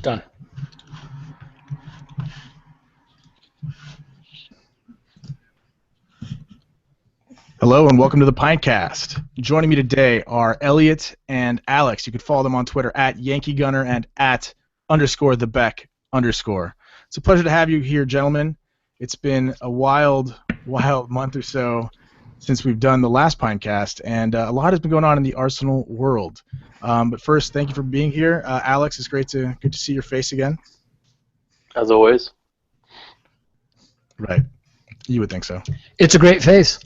Done. Hello and welcome to the Pintcast. Joining me today are Elliot and Alex. You can follow them on Twitter at YankeeGunner and at _the Beck _. It's a pleasure to have you here, gentlemen. It's been a wild month or so since we've done the last Pintcast, and a lot has been going on in the Arsenal world. But first, thank you for being here. Alex, it's good to see your face again. As always. Right. You would think so. It's a great face.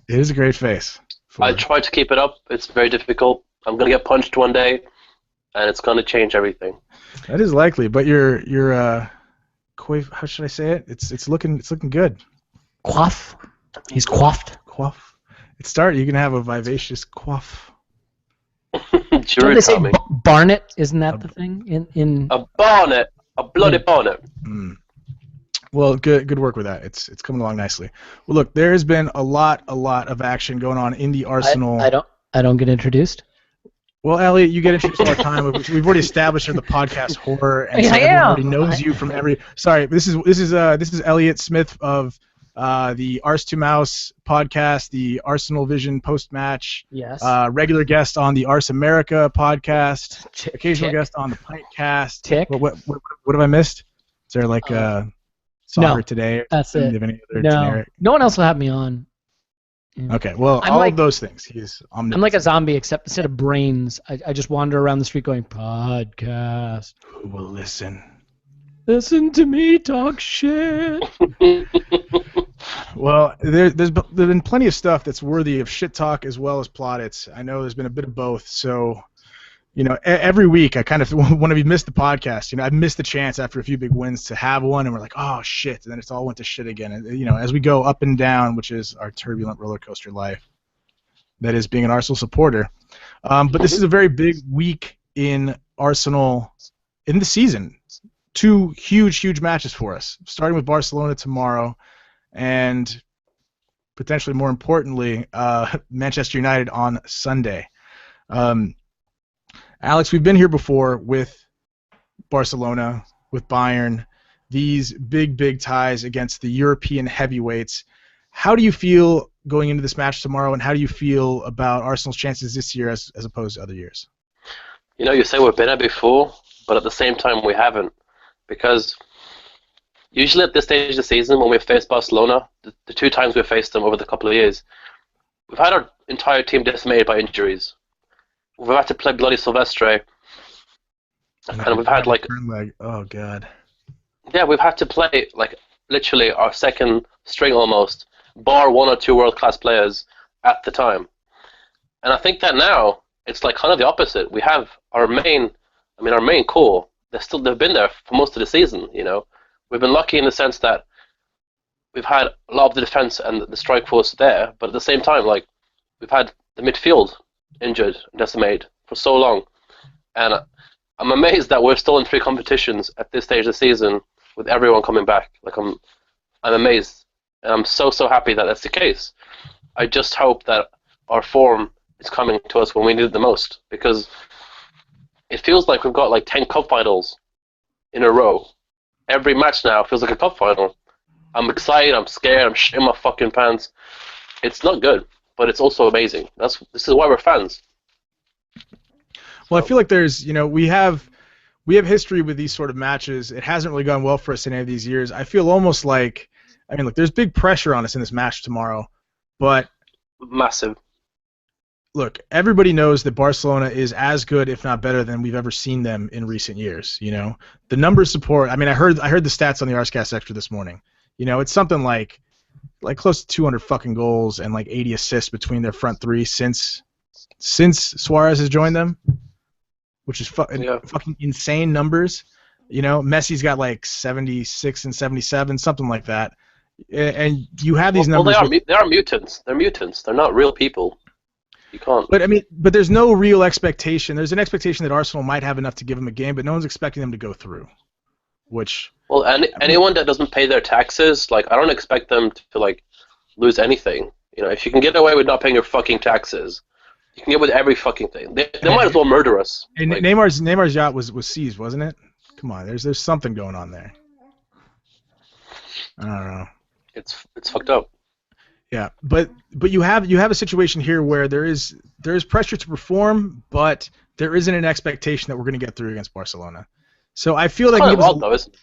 It is a great face. I try to keep it up. It's very difficult. I'm going to get punched one day, and it's going to change everything. That is likely, but your how should I say it? It's looking good. Quaff. He's quaffed. Quaff. You can have a vivacious quaff. Don't they say Barnet? Isn't that the thing? In a bonnet, a bloody bonnet. Mm. Well, good work with that. It's coming along nicely. Well, look, there has been a lot of action going on in the Arsenal. I don't get introduced. Well, Elliot, you get introduced all the time. We've already established in the podcast horror, and so everyone already knows you from every. Sorry, this is Elliot Smith of the Ars to Mouse podcast, the Arsenal Vision post match. Yes. Regular guest on the Ars America podcast. Occasional guest on the Pintcast. Tick. What have I missed? Is there like Soccer Today? That's it. Any other no. generic? No one else will have me on. Okay, well, all of those things. I'm like a zombie, except instead of brains, I just wander around the street going, podcast. Who will listen? Listen to me talk shit. Well, there's been plenty of stuff that's worthy of shit talk as well as plaudits. I know there's been a bit of both, so... every week I kind of, when we missed the podcast, I've missed the chance after a few big wins to have one, and we're like, oh, shit, and then it's all went to shit again. And, as we go up and down, which is our turbulent roller coaster life, that is being an Arsenal supporter. But this is a very big week in Arsenal in the season. Two huge matches for us, starting with Barcelona tomorrow, and potentially more importantly, Manchester United on Sunday. Alex, we've been here before with Barcelona, with Bayern, these big ties against the European heavyweights. How do you feel going into this match tomorrow, and how do you feel about Arsenal's chances this year as opposed to other years? You say we've been there before, but at the same time we haven't, because usually at this stage of the season when we've faced Barcelona, the two times we've faced them over the couple of years, we've had our entire team decimated by injuries. We've had to play bloody Silvestre, and we've had oh god. Yeah, we've had to play literally our second string almost, bar one or two world-class players at the time. And I think that now it's kind of the opposite. We have our main core. They've been there for most of the season. We've been lucky in the sense that we've had a lot of the defense and the strike force there, but at the same time, we've had the midfield injured and decimated for so long, and I'm amazed that we're still in 3 competitions at this stage of the season with everyone coming back. I'm amazed, and I'm so happy that that's the case. I just hope that our form is coming to us when we need it the most, because it feels like we've got 10 cup finals in a row. Every match now feels like a cup final. I'm excited, I'm scared, I'm shitting my fucking pants. It's not good, but it's also amazing. This is why we're fans. Well, I feel like there's, we have history with these sort of matches. It hasn't really gone well for us in any of these years. I feel almost like, look, there's big pressure on us in this match tomorrow, but massive. Look, everybody knows that Barcelona is as good, if not better, than we've ever seen them in recent years. The numbers support. I heard the stats on the Arscast Extra this morning. It's something like close to 200 fucking goals and 80 assists between their front three since Suarez has joined them, which is fucking insane numbers. Messi's got 76 and 77, something like that. And you have these numbers. Well, they are mutants. They're mutants. They're not real people. You can't. But there's no real expectation. There's an expectation that Arsenal might have enough to give them a game, but no one's expecting them to go through. Well, anyone that doesn't pay their taxes, I don't expect them to lose anything. If you can get away with not paying your fucking taxes, you can get with every fucking thing. They might as well murder us. And Neymar's yacht was seized, wasn't it? Come on, there's something going on there. I don't know. It's fucked up. Yeah, but you have a situation here where there is pressure to perform, but there isn't an expectation that we're going to get through against Barcelona. So I feel like Kind of odd, though, isn't it?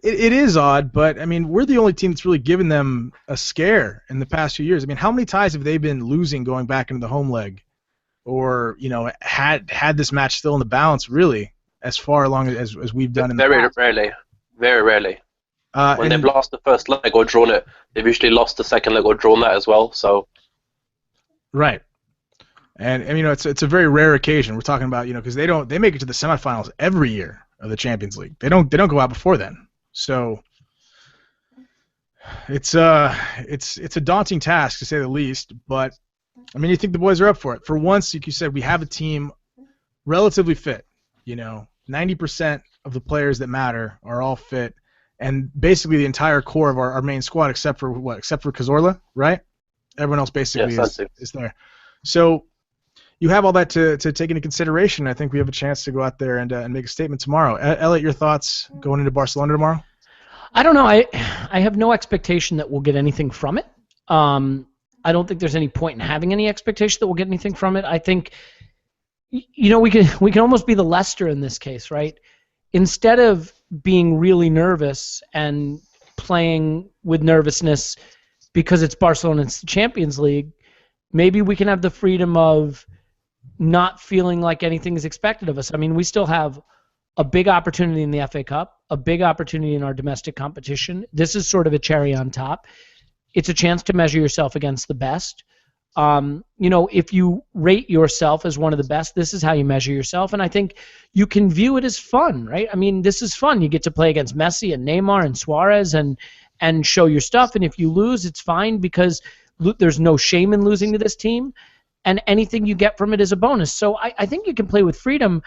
it is odd, but I mean we're the only team that's really given them a scare in the past few years. I mean, how many ties have they been losing going back into the home leg, or had this match still in the balance really as far along as we've done in the past? Very rarely. When And they've lost the first leg or drawn it, they've usually lost the second leg or drawn that as well. So right. And it's a very rare occasion. We're talking about because they make it to the semifinals every year of the Champions League. They don't go out before then. So it's a daunting task to say the least. But I mean, you think the boys are up for it. For once, like you said, we have a team relatively fit. 90% of the players that matter are all fit, and basically the entire core of our main squad, except for Cazorla, right? Everyone else basically is there. So you have all that to take into consideration. I think we have a chance to go out there and make a statement tomorrow. Elliot, your thoughts going into Barcelona tomorrow? I don't know. I have no expectation that we'll get anything from it. I don't think there's any point in having any expectation that we'll get anything from it. I think, we can almost be the Leicester in this case, right? Instead of being really nervous and playing with nervousness because it's Barcelona and it's the Champions League, maybe we can have the freedom of not feeling like anything is expected of us. I mean, we still have a big opportunity in the FA Cup, a big opportunity in our domestic competition. This is sort of a cherry on top. It's a chance to measure yourself against the best. If you rate yourself as one of the best, this is how you measure yourself. And I think you can view it as fun, right? I mean, this is fun. You get to play against Messi and Neymar and Suarez and show your stuff. And if you lose, it's fine because there's no shame in losing to this team. And anything you get from it is a bonus. So I think you can play with freedom.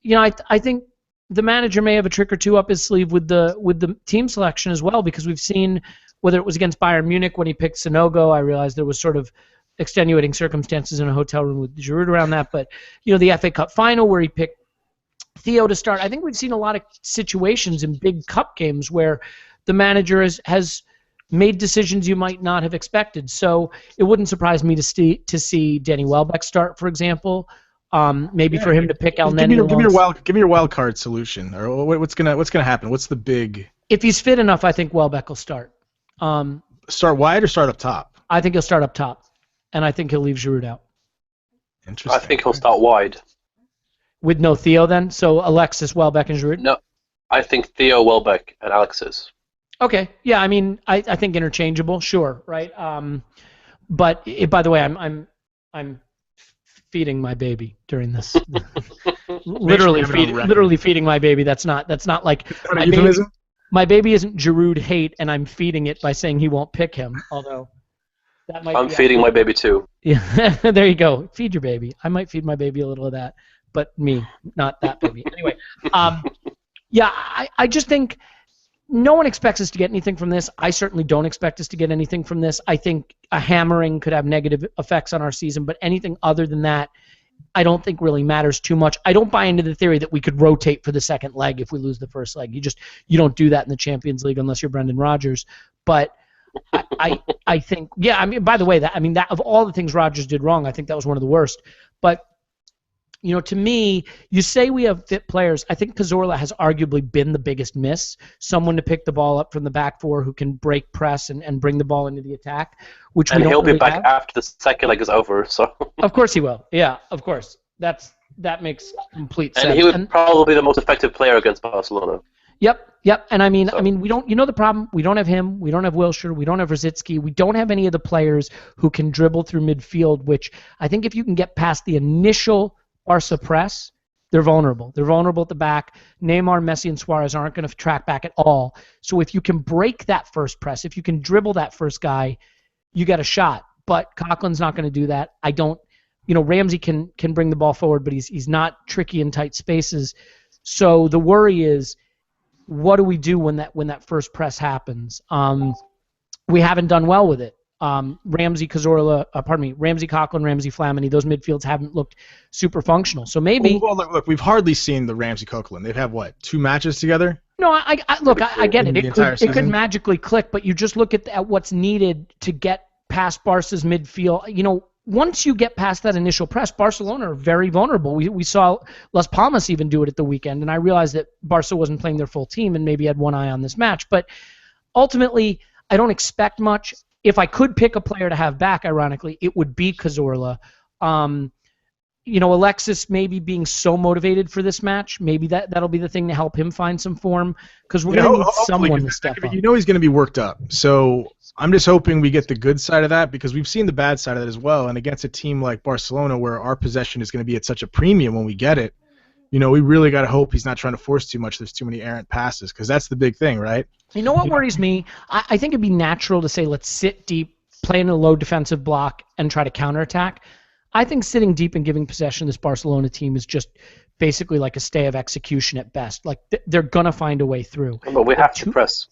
I think the manager may have a trick or two up his sleeve with the team selection as well, because we've seen whether it was against Bayern Munich when he picked Sanogo. I realized there was sort of extenuating circumstances in a hotel room with Giroud around that, but the FA Cup final where he picked Theo to start. I think we've seen a lot of situations in big cup games where the manager has made decisions you might not have expected. So it wouldn't surprise me to see Danny Welbeck start, for example. Maybe for him to pick El Neni. Give me your wild card solution, or what's gonna happen? What's the big? If he's fit enough, I think Welbeck will start. Start wide or start up top? I think he'll start up top, and I think he'll leave Giroud out. Interesting. I think he'll start wide. With no Theo then? So Alexis, Welbeck, and Giroud? No, I think Theo, Welbeck, and Alexis. Okay. Yeah, I mean, I think interchangeable, sure, right? But by the way, I'm feeding my baby during this. literally feeding my baby. That's not like my baby isn't Giroud hate, and I'm feeding it by saying he won't pick him. Although that might. I'm feeding my baby too. Yeah, there you go. Feed your baby. I might feed my baby a little of that, but me, not that baby. Anyway, yeah, I just think no one expects us to get anything from this. I certainly don't expect us to get anything from this. I think a hammering could have negative effects on our season, but anything other than that, I don't think really matters too much. I don't buy into the theory that we could rotate for the second leg if we lose the first leg. You don't do that in the Champions League unless you're Brendan Rodgers. But I think, yeah, I mean, by the way, that of all the things Rodgers did wrong, I think that was one of the worst. But to me, you say we have fit players. I think Cazorla has arguably been the biggest miss. Someone to pick the ball up from the back four who can break press and bring the ball into the attack, which and we don't he'll really be back have. after the second leg is over. So Of course he will. Yeah, of course. That makes complete sense. And he would probably be the most effective player against Barcelona. Yep. And I mean, we don't. The problem. We don't have him. We don't have Wilshere. We don't have Rosicky. We don't have any of the players who can dribble through midfield. Which I think if you can get past the initial Barca press, they're vulnerable. They're vulnerable at the back. Neymar, Messi, and Suarez aren't going to track back at all. So if you can break that first press, if you can dribble that first guy, you got a shot. But Coughlin's not going to do that. I don't. Ramsey can bring the ball forward, but he's not tricky in tight spaces. So the worry is, what do we do when that first press happens? We haven't done well with it. Ramsey, Coughlin, Ramsey, Flamini, those midfields haven't looked super functional. So maybe. Well, look, we've hardly seen the Ramsey Coughlin. They've had what, 2 matches together? No, I get it. It could magically click, but you just look at what's needed to get past Barca's midfield. Once you get past that initial press, Barcelona are very vulnerable. We saw Las Palmas even do it at the weekend, and I realized that Barca wasn't playing their full team and maybe had one eye on this match. But ultimately, I don't expect much. If I could pick a player to have back, ironically, it would be Cazorla. Alexis maybe being so motivated for this match, maybe that'll be the thing to help him find some form, because we're going to need someone to step up. He's going to be worked up. So I'm just hoping we get the good side of that, because we've seen the bad side of that as well. And against a team like Barcelona, where our possession is going to be at such a premium when we get it, we really got to hope he's not trying to force too much. There's too many errant passes, because that's the big thing, right? You know what worries me? I think it'd be natural to say let's sit deep, play in a low defensive block, and try to counterattack. I think sitting deep and giving possession to this Barcelona team is just basically like a stay of execution at best. Like they're gonna find a way through. But we have to press.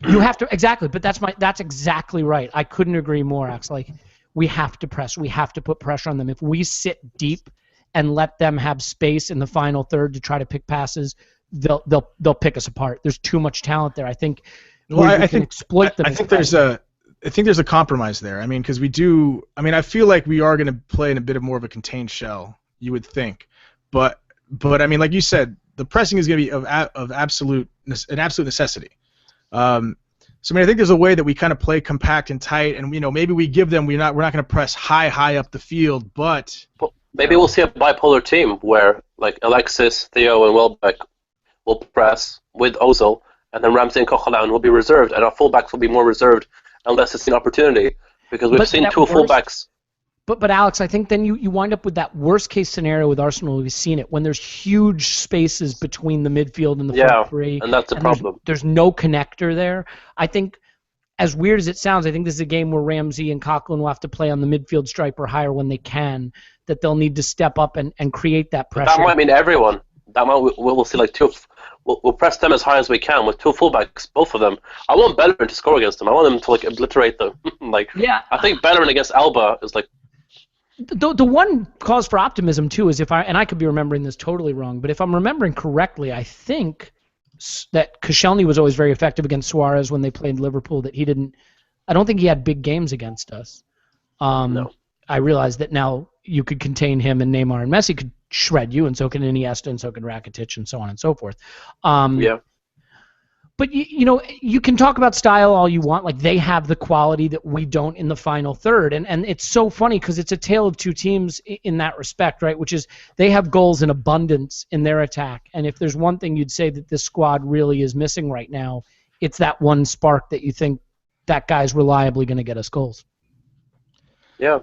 You have to, exactly. But that's exactly right. I couldn't agree more, Ax. Like we have to press. We have to put pressure on them. If we sit deep and let them have space in the final third to try to pick passes, they'll pick us apart. There's too much talent there. I think we can exploit them. I think there's a compromise there. I mean, because I feel like we are going to play in a bit more of a contained shell, you would think. But I mean, like you said, the pressing is going to be an absolute necessity. So I mean, I think there's a way that we kind of play compact and tight, and maybe we give them we're not going to press high up the field, but maybe we'll see a bipolar team where like Alexis, Theo, and Welbeck will press with Ozil, and then Ramsey and Coughlin will be reserved, and our fullbacks will be more reserved unless it's an opportunity, because we've seen two fullbacks. But Alex, I think then you wind up with that worst case scenario with Arsenal. We've seen it when there's huge spaces between the midfield and the front three. And that's a problem. There's no connector there. I think, as weird as it sounds, I think this is a game where Ramsey and Coughlin will have to play on the midfield stripe or higher when they can. That they'll need to step up and create that pressure. That might mean everyone. That might we'll see like two. We'll press them as high as we can with two fullbacks, both of them. I want Bellerin to score against them. I want them to like obliterate them. I think Bellerin against Alba is like. The one cause for optimism too is I could be remembering this totally wrong, but if I'm remembering correctly, I think that Koscielny was always very effective against Suarez when they played Liverpool. I don't think he had big games against us. No. I realize that now you could contain him, and Neymar and Messi could shred you, and so can Iniesta, and so can Rakitic, and so on and so forth. But you can talk about style all you want. Like they have the quality that we don't in the final third, and it's so funny because it's a tale of two teams in that respect, right? Which is they have goals in abundance in their attack, and if there's one thing you'd say that this squad really is missing right now, it's that one spark that you think that guy's reliably going to get us goals. Yeah.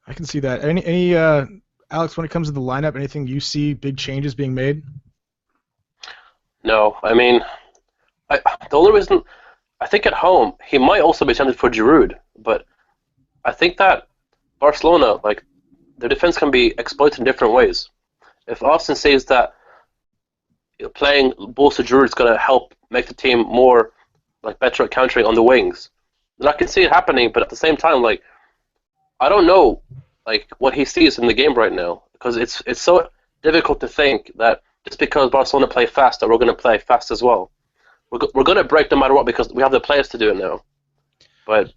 I can see that. Any Alex, when it comes to the lineup, anything you see big changes being made? No, I mean. The only reason, I think at home, he might also be tempted for Giroud, but I think that Barcelona, like, their defense can be exploited in different ways. If Austin says that playing balls to Giroud is going to help make the team more, like, better at countering on the wings, then I can see it happening, but at the same time, like, I don't know, like, what he sees in the game right now, because it's so difficult to think that just because Barcelona play fast, that we're going to play fast as well. We're going to break no matter what because we have the players to do it now. But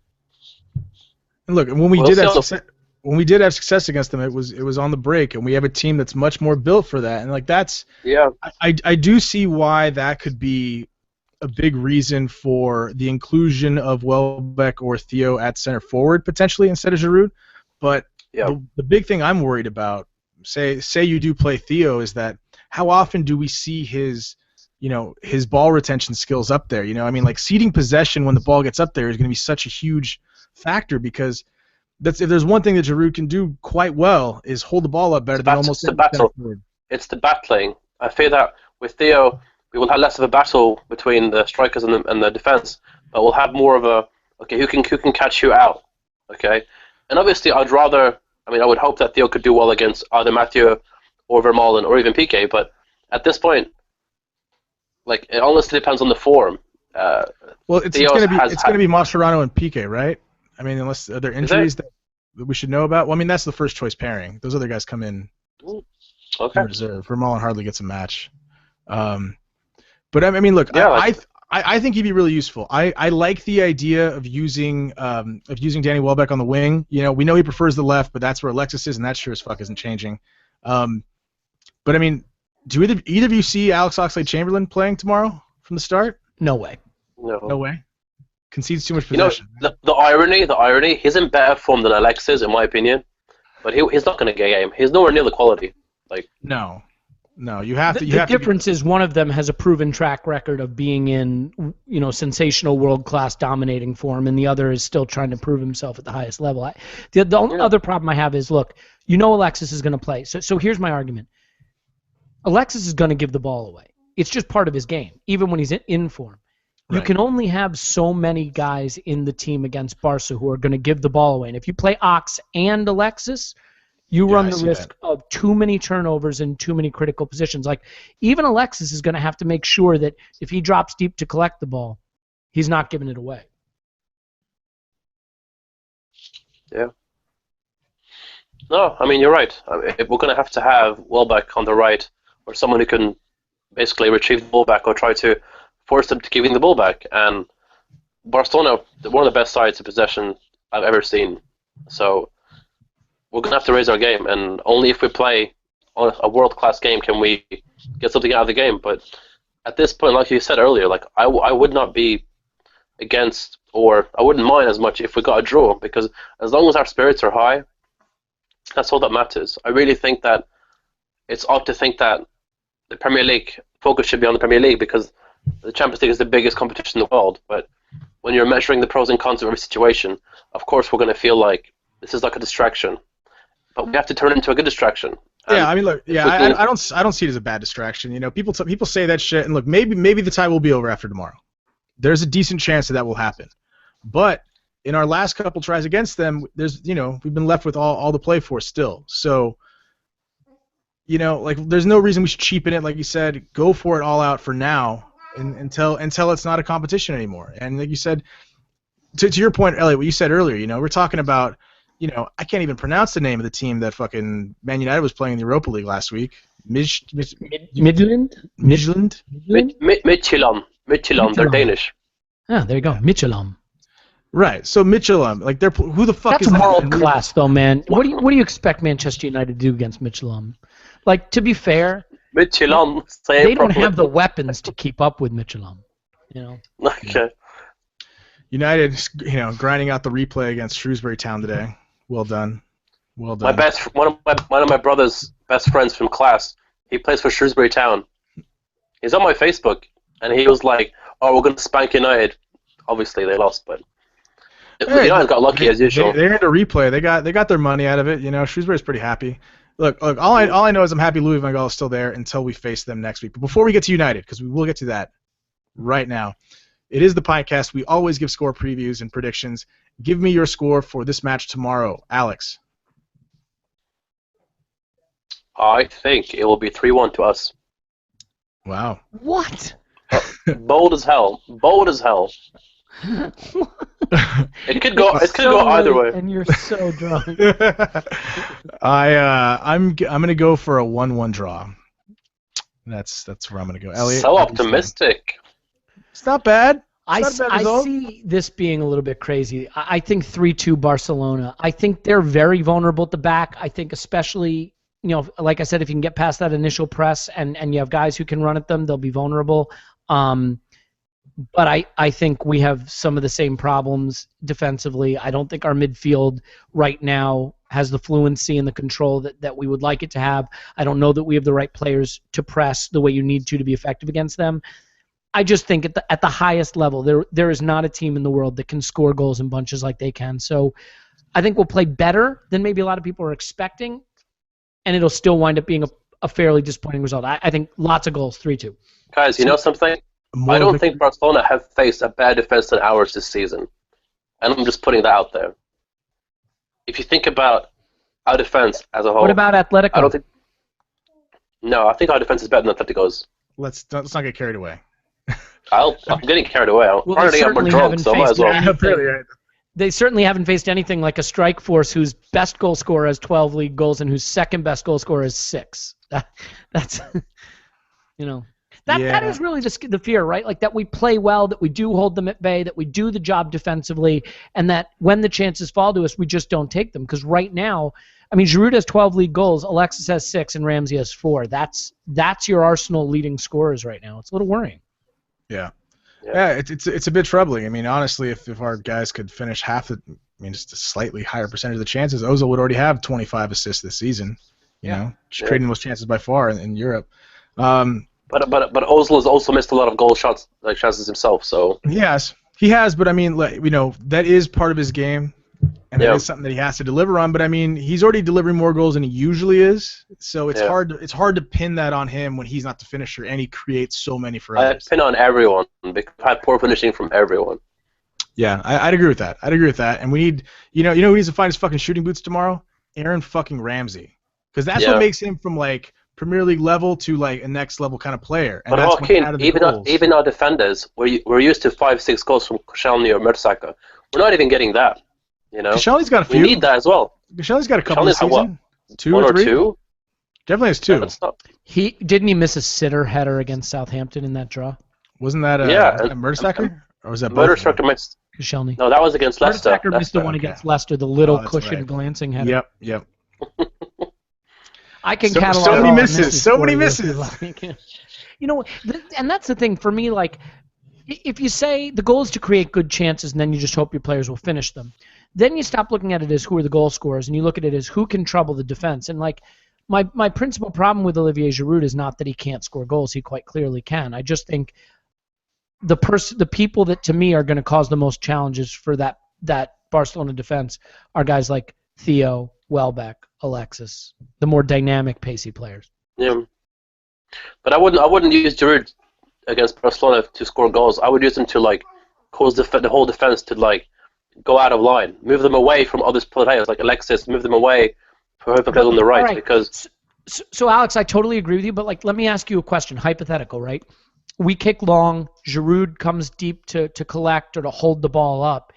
and look, when we did have success against them, it was on the break, and we have a team that's much more built for that. And like that's I do see why that could be a big reason for the inclusion of Welbeck or Theo at center forward potentially instead of Giroud. But the big thing I'm worried about, say you do play Theo, is that how often do we see his ball retention skills up there? I mean, like ceding possession when the ball gets up there is going to be such a huge factor because if there's one thing that Giroud can do quite well is hold the ball up better than almost any center forward. It's the battling. I feel that with Theo, we will have less of a battle between the strikers and the defense, but we'll have more of a who can catch you out, okay? And obviously, I would hope that Theo could do well against either Mathieu or Vermaelen or even Piqué, but at this point. Like it honestly depends on the form. Well, it's going to be Mascherano and Piqué, right? I mean, unless are there injuries that we should know about? Well, I mean, that's the first choice pairing. Those other guys come in in reserve. Vermaelen hardly gets a match. But I mean, look, I think he'd be really useful. I like the idea of using Danny Welbeck on the wing. You know, we know he prefers the left, but that's where Alexis is, and that sure as fuck isn't changing. But I mean, do either of you see Alex Oxlade-Chamberlain playing tomorrow from the start? No way. No way. Concedes too much possession. You know, the irony, he's in better form than Alexis, in my opinion. But he's not going to get a game. He's nowhere near the quality. Like No, you have to. The difference is one of them has a proven track record of being in, sensational world-class dominating form, and the other is still trying to prove himself at the highest level. The only other problem I have is, look, Alexis is going to play. So here's my argument. Alexis is going to give the ball away. It's just part of his game, even when he's in form. You can only have so many guys in the team against Barca who are going to give the ball away. And if you play Ox and Alexis, you run the risk of too many turnovers in too many critical positions. Like, even Alexis is going to have to make sure that if he drops deep to collect the ball, he's not giving it away. Yeah. No, I mean, you're right. I mean, we're going to have Welbeck on the right, or someone who can basically retrieve the ball back or try to force them to giving the ball back. And Barcelona, one of the best sides of possession I've ever seen. So we're going to have to raise our game, and only if we play on a world-class game can we get something out of the game. But at this point, like you said earlier, like I would not be against, or I wouldn't mind as much if we got a draw, because as long as our spirits are high, that's all that matters. I really think that it's odd to think that the Premier League focus should be on the Premier League, because the Champions League is the biggest competition in the world. But when you're measuring the pros and cons of every situation, of course we're going to feel like this is like a distraction. But we have to turn it into a good distraction. Yeah, I mean, look, I don't see it as a bad distraction. You know, people say that shit, and look, maybe the tie will be over after tomorrow. There's a decent chance that will happen. But in our last couple tries against them, we've been left with all to play for still. So, there's no reason we should cheapen it. Like you said, go for it all out for now, until it's not a competition anymore. And like you said, to your point, Elliot, what you said earlier, we're talking about, I can't even pronounce the name of the team that fucking Man United was playing in the Europa League last week. Midtjylland? Midtjylland. They're Danish. Ah, there you go. Midtjylland. Right. So Midtjylland, like who the fuck is that? That's world class, though, man. What do you expect Manchester United to do against Midtjylland? Like, to be fair, Midtjylland. They don't have the weapons to keep up with Midtjylland. Okay. United, grinding out the replay against Shrewsbury Town today. Well done. One of my brother's best friends from class, he plays for Shrewsbury Town. He's on my Facebook, and he was like, "Oh, we're going to spank United." Obviously, they lost, but United got lucky as usual. They're into replay. They got their money out of it. Shrewsbury's pretty happy. Look. All I know is I'm happy Louis van Gaal is still there until we face them next week. But before we get to United, because we will get to that right now, it is the Pintcast. We always give score previews and predictions. Give me your score for this match tomorrow, Alex. I think it will be 3-1 to us. Wow. What? Bold as hell. It could go either way. And you're so drunk. I'm gonna go for a 1-1 draw. That's where I'm gonna go. Elliot, so optimistic. It's not bad. I see this being a little bit crazy. I think 3-2 Barcelona. I think they're very vulnerable at the back. I think especially, like I said, if you can get past that initial press and you have guys who can run at them, they'll be vulnerable. But I think we have some of the same problems defensively. I don't think our midfield right now has the fluency and the control that we would like it to have. I don't know that we have the right players to press the way you need to be effective against them. I just think at the highest level, there is not a team in the world that can score goals in bunches like they can. So I think we'll play better than maybe a lot of people are expecting, and it'll still wind up being a fairly disappointing result. I think lots of goals, 3-2. Guys, you know something? I don't think Barcelona have faced a bad defense than ours this season. And I'm just putting that out there. If you think about our defense as a whole... What about Atletico? I think our defense is better than Atletico's. Let's not get carried away. I'm getting carried away. I'm trying to get more drunk, so I might as well. They certainly haven't faced anything like a strike force whose best goal scorer has 12 league goals and whose second best goal scorer is 6. That's, that is really the fear, right? Like that we play well, that we do hold them at bay, that we do the job defensively, and that when the chances fall to us, we just don't take them. Because right now, I mean, Giroud has 12 league goals, Alexis has 6, and Ramsey has 4. That's your Arsenal leading scorers right now. It's a little worrying. Yeah. Yeah, it's a bit troubling. I mean, honestly, if our guys could finish just a slightly higher percentage of the chances, Ozil would already have 25 assists this season. You know, creating those chances by far in Europe. But Ozil has also missed a lot of goal shots, like chances himself. So he has. But I mean, that is part of his game, and that is something that he has to deliver on. But I mean, he's already delivering more goals than he usually is. So it's hard to pin that on him when he's not the finisher, and he creates so many for others. I pin on everyone because I've had poor finishing from everyone. Yeah, I'd agree with that. And we need, who needs to find his fucking shooting boots tomorrow? Aaron fucking Ramsey, because that's what makes him from like Premier League level to like a next level kind of player. And but Joaquin, even our defenders, we're used to 5-6 goals from Koscielny or Mertesacker. We're not even getting that. Koscielny's got a few. We need that as well. Koscielny's got a couple this season. 2 1 or 3? 2? Definitely has 2. Didn't he miss a sitter header against Southampton in that draw? Wasn't that a Mertesacker? Or was that Mertesacker missed? Koscielny. No, that was against Leicester. Mertesacker missed the one against Leicester, the little cushion glancing header. Yep. I can catalog so many misses. And that's the thing for me. Like, if you say the goal is to create good chances, and then you just hope your players will finish them, then you stop looking at it as who are the goal scorers, and you look at it as who can trouble the defense. And like, my principal problem with Olivier Giroud is not that he can't score goals; he quite clearly can. I just think the people that to me are going to cause the most challenges for that Barcelona defense are guys like Theo, Welbeck, Alexis, the more dynamic, pacey players. Yeah, but I wouldn't use Giroud against Barcelona to score goals. I would use them to like cause the whole defense to like go out of line, move them away from other players like Alexis, move them away from whoever plays on the right. Because so Alex, I totally agree with you, but like let me ask you a question, hypothetical, right? We kick long, Giroud comes deep to collect or to hold the ball up.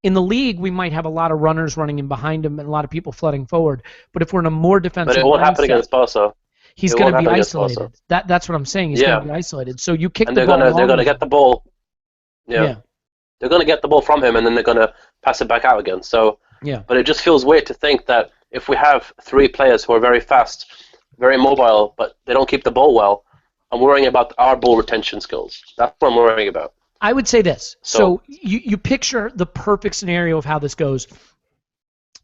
In the league, we might have a lot of runners running in behind him and a lot of people flooding forward. But if we're in a more defensive but it won't happen against Barca. He's going to be isolated. That's what I'm saying. He's going to be isolated. So you kick and the ball. They're going to get the ball. Yeah. They're going to get the ball from him, and then they're going to pass it back out again. So. Yeah. But it just feels weird to think that if we have 3 players who are very fast, very mobile, but they don't keep the ball well, I'm worrying about our ball retention skills. That's what I'm worrying about. I would say this. So you picture the perfect scenario of how this goes.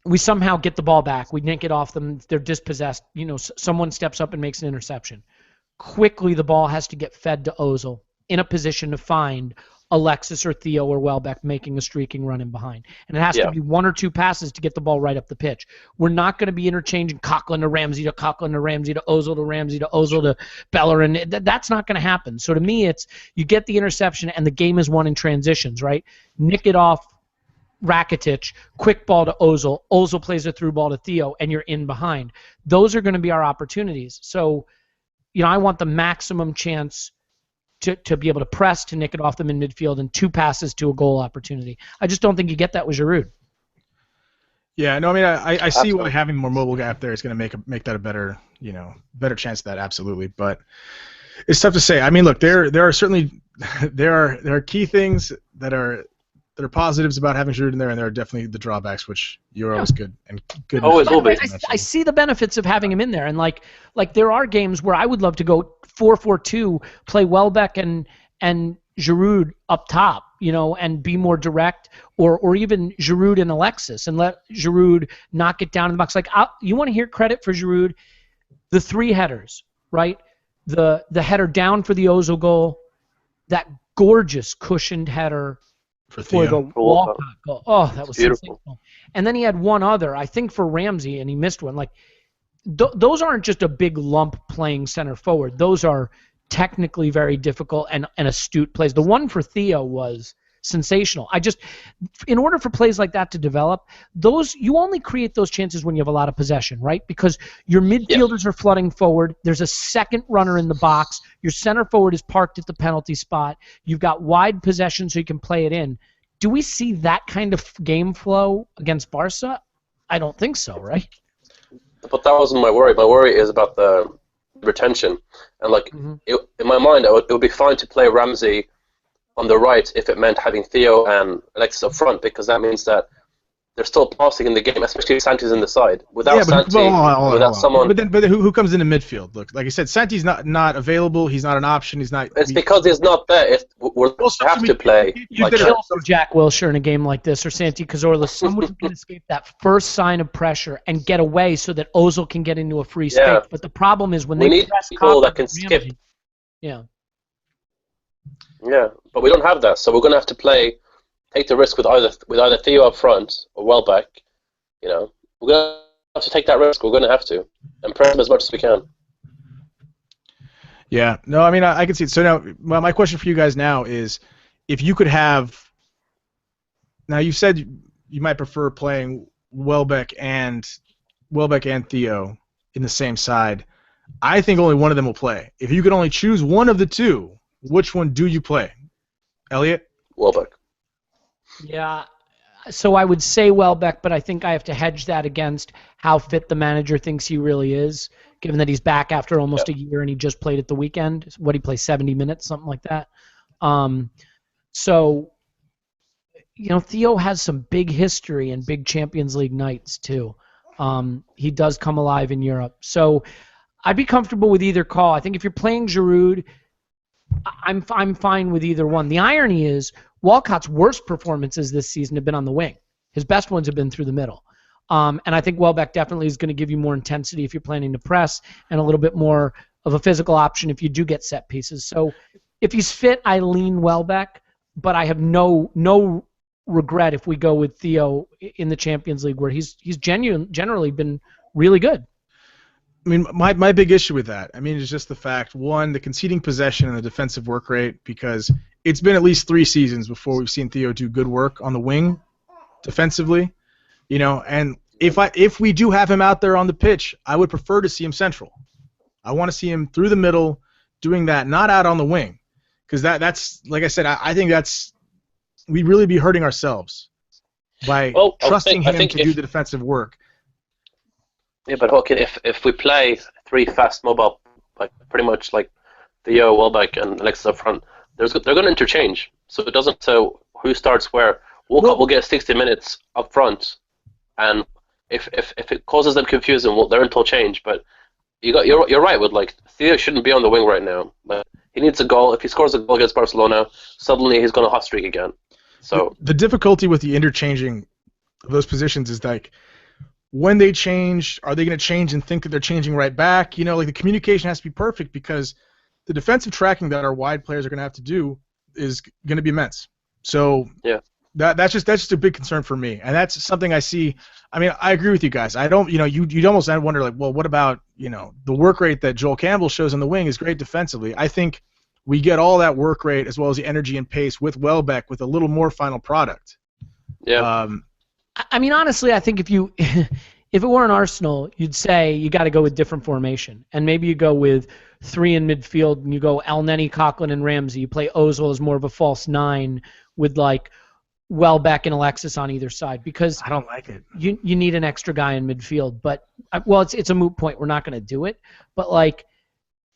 We somehow get the ball back. We nick it off them. They're dispossessed. Someone steps up and makes an interception. Quickly, the ball has to get fed to Ozil in a position to find Alexis or Theo or Welbeck making a streaking run in behind. And it has to be 1 or 2 passes to get the ball right up the pitch. We're not going to be interchanging Coquelin to Ramsey to Coquelin to Ramsey to Ozil to Ramsey to Ozil to Bellerin. That's not going to happen. So to me, it's you get the interception and the game is won in transitions, right? Nick it off Rakitic, quick ball to Ozil. Ozil plays a through ball to Theo, and you're in behind. Those are going to be our opportunities. So, I want the maximum chance to be able to press, to nick it off them in midfield, and 2 passes to a goal opportunity. I just don't think you get that with Giroud. Yeah, no, I mean, I see why having more mobile guy up there is going to make that a better, better chance of that, absolutely. But it's tough to say. I mean, look, there are certainly there are key things that are positives about having Giroud in there, and there are definitely the drawbacks, which you're always good. Always will be. I see the benefits of having him in there, and like there are games where I would love to go 4-4-2, play Welbeck and Giroud up top, and be more direct, or even Giroud and Alexis, and let Giroud knock it down in the box. Like you want to hear credit for Giroud, the 3 headers, right? The header down for the Ozil goal, that gorgeous cushioned header for the Walcott goal. Oh, that was beautiful. Sensational. And then he had one other, I think, for Ramsey, and he missed one. Like those aren't just a big lump playing center forward. Those are technically very difficult and astute plays. The one for Theo was sensational. In order for plays like that to develop, you only create those chances when you have a lot of possession, right? Because your midfielders are flooding forward. There's a second runner in the box. Your center forward is parked at the penalty spot. You've got wide possession so you can play it in. do we see that kind of game flow against Barca? I don't think so, right? But that wasn't my worry. My worry is about the retention. And like in my mind, it would be fine to play Ramsey on the right if it meant having Theo and Alexis up front, because that means that they're still passing in the game, especially if Santi's in the side. Without someone. But who comes into midfield? Look, like I said, Santi's not available. He's not an option. He's not. It's because he's not there. If we have to play. You could kill Jack Wilshere in a game like this, or Santi Cazorla. Someone who can escape that first sign of pressure and get away, so that Ozil can get into a free space. Yeah. But the problem is when we need people that can skip. Yeah. Yeah, but we don't have that, so we're going to have to take the risk with either Theo up front or Welbeck. You know, we're going to have to take that risk. We're going to have to, and press them as much as we can. Yeah, no, I mean I can see it. So now, my question for you guys now is, if you could have, now you said you might prefer playing Welbeck and Theo in the same side. I think only one of them will play. If you could only choose one of the two, which one do you play? Elliot? Welbeck. Yeah, so I would say Welbeck, but I think I have to hedge that against how fit the manager thinks he really is, given that he's back after almost a year and he just played at the weekend. What did he play, 70 minutes, something like that? So, you know, Theo has some big history and big Champions League nights too. He does come alive in Europe. So I'd be comfortable with either call. I think if you're playing Giroud, I'm fine with either one. The irony is Walcott's worst performances this season have been on the wing. His best ones have been through the middle. And I think Welbeck definitely is going to give you more intensity if you're planning to press, and a little bit more of a physical option if you do get set pieces. So if he's fit, I lean Welbeck, but I have no regret if we go with Theo in the Champions League, where he's generally been really good. I mean, my big issue with that, is just the fact, one, the conceding possession and the defensive work rate, because it's been at least 3 seasons before we've seen Theo do good work on the wing defensively, and if we do have him out there on the pitch, I would prefer to see him central. I want to see him through the middle doing that, not out on the wing, because that's, like I said, I think we'd really be hurting ourselves by trusting him to do the defensive work. Yeah, but okay, if we play 3 fast mobile, like pretty much like Theo, Welbeck, and Alexis up front, they're going to interchange. So it doesn't say who starts where. Walcott will get 60 minutes up front, and if it causes them confusion, they're interchange. But you're right with, like, Theo shouldn't be on the wing right now. But he needs a goal. If he scores a goal against Barcelona, suddenly he's going to hot streak again. So the difficulty with the interchanging of those positions is, like, when they change, are they going to change and think that they're changing right back? Like, the communication has to be perfect, because the defensive tracking that our wide players are going to have to do is going to be immense. So yeah, that's just a big concern for me, and that's something I see. I agree with you guys. I don't, you'd almost wonder, like, well, what about, the work rate that Joel Campbell shows on the wing is great defensively. I think we get all that work rate as well as the energy and pace with Welbeck with a little more final product. Yeah. Honestly, I think if it were an Arsenal, you'd say you got to go with different formation, and maybe you go with 3 in midfield, and you go Elneny, Coughlin, and Ramsey. You play Ozil as more of a false 9 with, like, Welbeck and Alexis on either side, because I don't like it. You need an extra guy in midfield, but it's a moot point. We're not going to do it, but, like,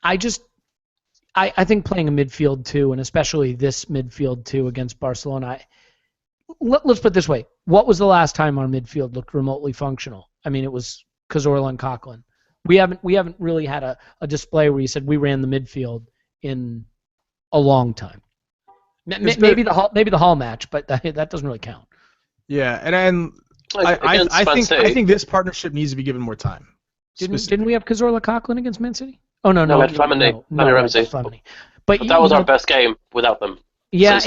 I think playing a midfield 2, and especially this midfield 2 against Barcelona. Let's put it this way. What was the last time our midfield looked remotely functional? It was Cazorla and Coughlin. We haven't really had a display where you said we ran the midfield in a long time. Maybe the Hall match, but that doesn't really count. Yeah, and I think this partnership needs to be given more time. Didn't we have Cazorla Coughlin against Man City? Oh no, we had Flamini, Ramsey. But that was our best game without them. Yeah,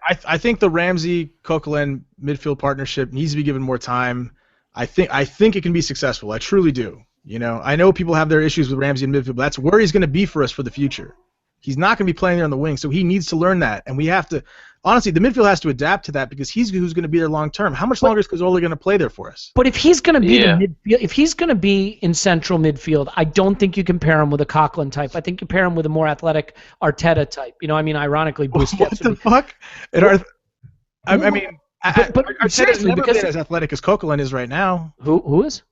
I think the Ramsey Coughlin midfield partnership needs to be given more time. I think it can be successful. I truly do. I know people have their issues with Ramsey in midfield, but that's where he's going to be for us for the future. He's not going to be playing there on the wing, so he needs to learn that. And we have to, honestly, the midfield has to adapt to that, because he's who's going to be there long term. How much longer is Cazorla going to play there for us? But if he's going to be if he's going to be in central midfield, I don't think you can pair him with a Coughlin type. I think you pair him with a more athletic Arteta type. Ironically, Busquets. What the fuck? But Arteta's seriously, never because been as athletic as Coquelin is right now. who is?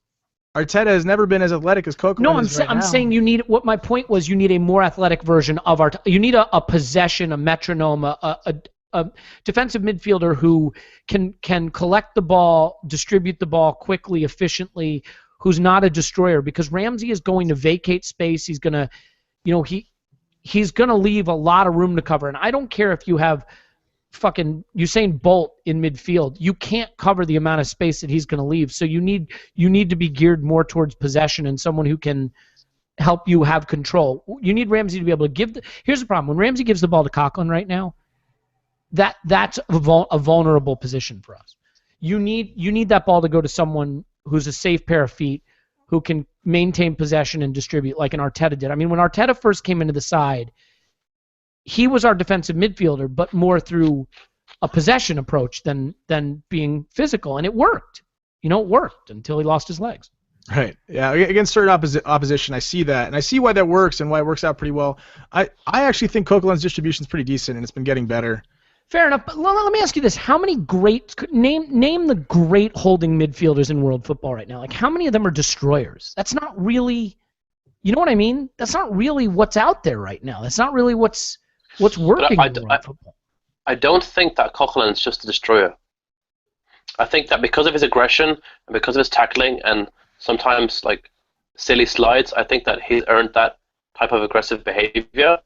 Arteta has never been as athletic as Coquelin No, is right now. I'm saying you need. What my point was, you need a more athletic version of You need a possession, a metronome, a defensive midfielder who can collect the ball, distribute the ball quickly, efficiently, who's not a destroyer. Because Ramsey is going to vacate space. He's gonna, he's gonna leave a lot of room to cover. And I don't care if you have fucking Usain Bolt in midfield. You can't cover the amount of space that he's going to leave. So you need to be geared more towards possession and someone who can help you have control. You need Ramsey to be able to give. Here's the problem: when Ramsey gives the ball to Coquelin right now, that's a vulnerable position for us. You need that ball to go to someone who's a safe pair of feet, who can maintain possession and distribute like an Arteta did. I mean, when Arteta first came into the side, he was our defensive midfielder, but more through a possession approach than being physical, and it worked. It worked until he lost his legs. Right. Yeah. Against certain opposition, I see that, and I see why that works and why it works out pretty well. I actually think Coquelin's distribution is pretty decent, and it's been getting better. Fair enough. But let me ask you this: how many name the great holding midfielders in world football right now? Like, how many of them are destroyers? That's not really. You know what I mean? That's not really what's out there right now. That's not really what's working in world football. I don't think that Coquelin's just a destroyer. I think that because of his aggression and because of his tackling and sometimes like silly slides, I think that he's earned that type of aggressive behavior.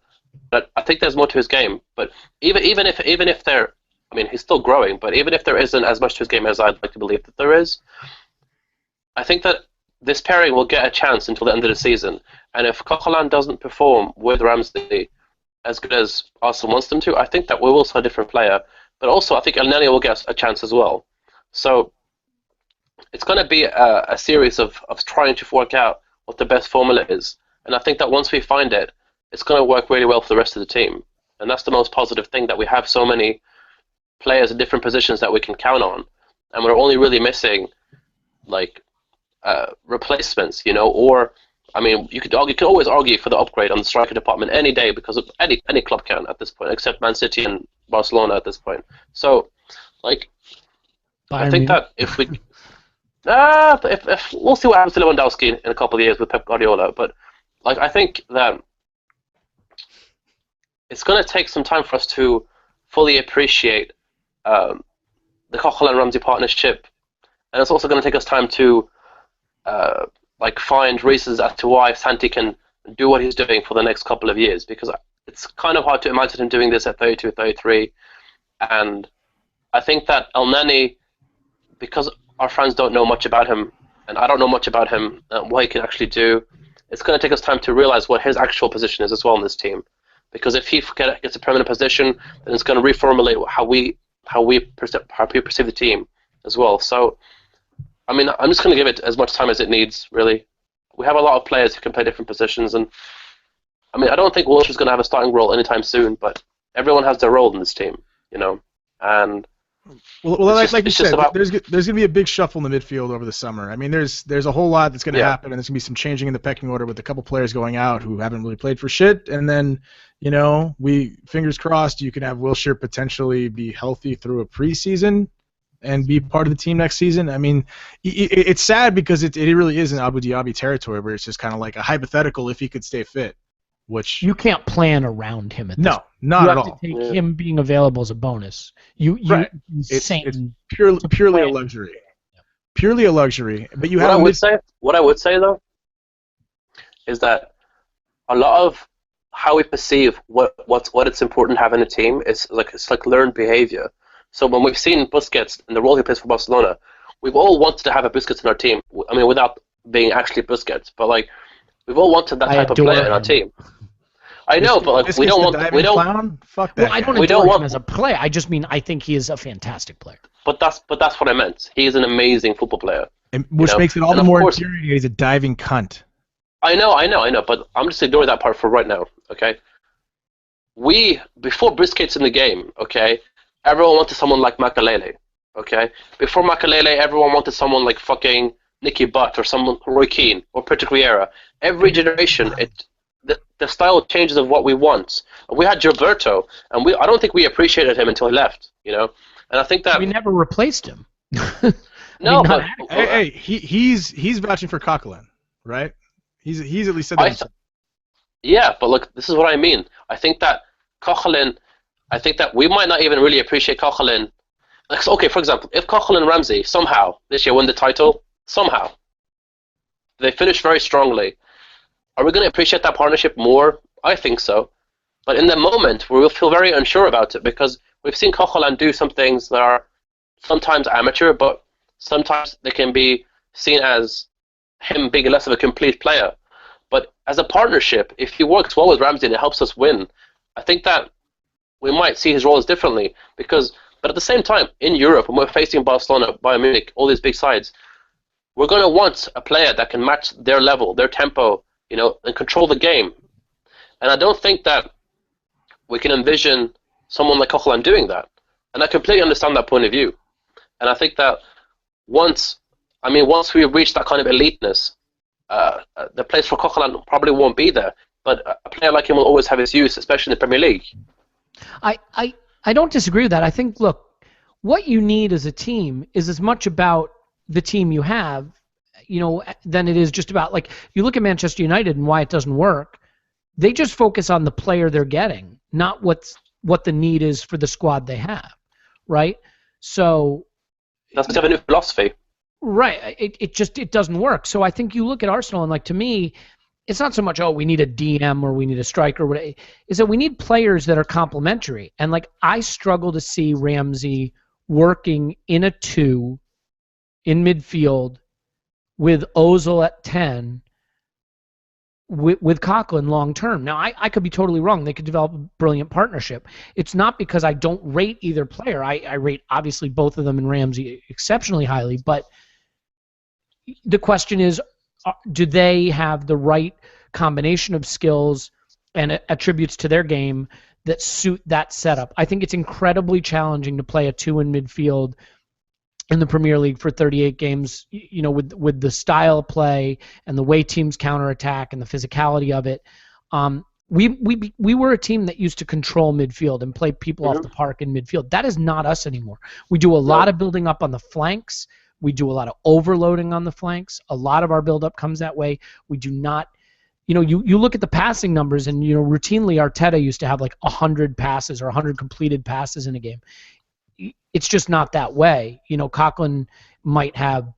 But I think there's more to his game. But even if there, I mean, he's still growing. But even if there isn't as much to his game as I'd like to believe that there is, I think that this pairing will get a chance until the end of the season. And if Coquelin doesn't perform with Ramsey as good as Arsenal wants them to, I think that we will see a different player. But also, I think El Neni will get a chance as well. So it's going to be a series of trying to work out what the best formula is. And I think that once we find it, it's going to work really well for the rest of the team. And that's the most positive thing, that we have so many players in different positions that we can count on. And we're only really missing, like, replacements, or... I mean, you can always argue for the upgrade on the striker department any day, because any club can at this point, except Man City and Barcelona at this point. So, like, I think that if we, if we'll see what happens to Lewandowski in a couple of years with Pep Guardiola, but like I think that it's going to take some time for us to fully appreciate the Coquelin-Ramsey partnership, and it's also going to take us time to find reasons as to why Santi can do what he's doing for the next couple of years, because it's kind of hard to imagine him doing this at 32, 33, and I think that El Neni, because our fans don't know much about him, and I don't know much about him, what he can actually do, it's going to take us time to realize what his actual position is as well in this team, because if he gets a permanent position, then it's going to reformulate how we perceive the team as well. So I mean, I'm just going to give it as much time as it needs, really. We have a lot of players who can play different positions, and I mean, I don't think Wilshere's going to have a starting role anytime soon, but everyone has their role in this team, and well, like you said, there's going to be a big shuffle in the midfield over the summer. I mean, there's a whole lot that's going to happen, and there's going to be some changing in the pecking order with a couple players going out who haven't really played for shit, and then, we fingers crossed you can have Wilshere potentially be healthy through a preseason and be part of the team next season. I mean, it's sad because it really is an Abu Dhabi territory where it's just kind of like a hypothetical if he could stay fit, which you can't plan around him at this point. Not at all. You have to take him being available as a bonus. Right. It's purely a luxury. Purely a luxury. But you have what I would say though is that a lot of how we perceive what it's important to have in a team is it's like learned behavior. So when we've seen Busquets and the role he plays for Barcelona, we've all wanted to have a Busquets in our team. I mean, without being actually Busquets, but we've all wanted that type of player in our team. I know, but we don't want. Fuck that. Well, I don't adore him as a player. I just mean I think he is a fantastic player. But that's what I meant. He is an amazing football player, which makes it all the more infuriating. He's a diving cunt. I know, but I'm just ignoring that part for right now. Okay. Before Busquets in the game, okay. Everyone wanted someone like Makelele, okay? Before Makelele, everyone wanted someone like fucking Nicky Butt or someone Roy Keane or Patrick Vieira. Every generation, the style changes of what we want. We had Gilberto, and I don't think we appreciated him until he left, And I think that we never replaced him. no, not but Hey, he's vouching for Coquelin, right? He's at least said that himself. yeah, but look, this is what I mean. I think that Coquelin, I think that we might not even really appreciate Coquelin. Like, okay, for example, if Coquelin and Ramsey somehow this year win the title, somehow they finish very strongly, are we going to appreciate that partnership more? I think so. But in the moment, we will feel very unsure about it because we've seen Coquelin do some things that are sometimes amateur, but sometimes they can be seen as him being less of a complete player. But as a partnership, if he works well with Ramsey and it helps us win, I think that we might see his roles differently. But at the same time, in Europe, when we're facing Barcelona, Bayern Munich, all these big sides, we're going to want a player that can match their level, their tempo, and control the game. And I don't think that we can envision someone like Coquelin doing that. And I completely understand that point of view. And I think that once we reach that kind of eliteness, the place for Coquelin probably won't be there. But a player like him will always have his use, especially in the Premier League. I don't disagree with that. I think, look, what you need as a team is as much about the team you have, than it is just about, like, you look at Manchester United and why it doesn't work. They just focus on the player they're getting, not what the need is for the squad they have, right? So that's a new philosophy. Right. It doesn't work. So I think you look at Arsenal and, like, to me, it's not so much, we need a DM or we need a striker. Whatever. Is that we need players that are complementary. And, like, I struggle to see Ramsey working in a 2 in midfield with Ozil at 10 with Coquelin long term. Now, I could be totally wrong. They could develop a brilliant partnership. It's not because I don't rate either player. I rate, obviously, both of them and Ramsey exceptionally highly. But the question is, do they have the right combination of skills and attributes to their game that suit that setup? I think it's incredibly challenging to play a 2 in midfield in the Premier League for 38 games, with the style of play and the way teams counterattack and the physicality of it. We were a team that used to control midfield and play people off the park in midfield. That is not us anymore. We do a lot of building up on the flanks. We do a lot of overloading on the flanks. A lot of our build-up comes that way. We do not, you look at the passing numbers, and, routinely Arteta used to have like 100 passes or 100 completed passes in a game. It's just not that way. Coquelin might have,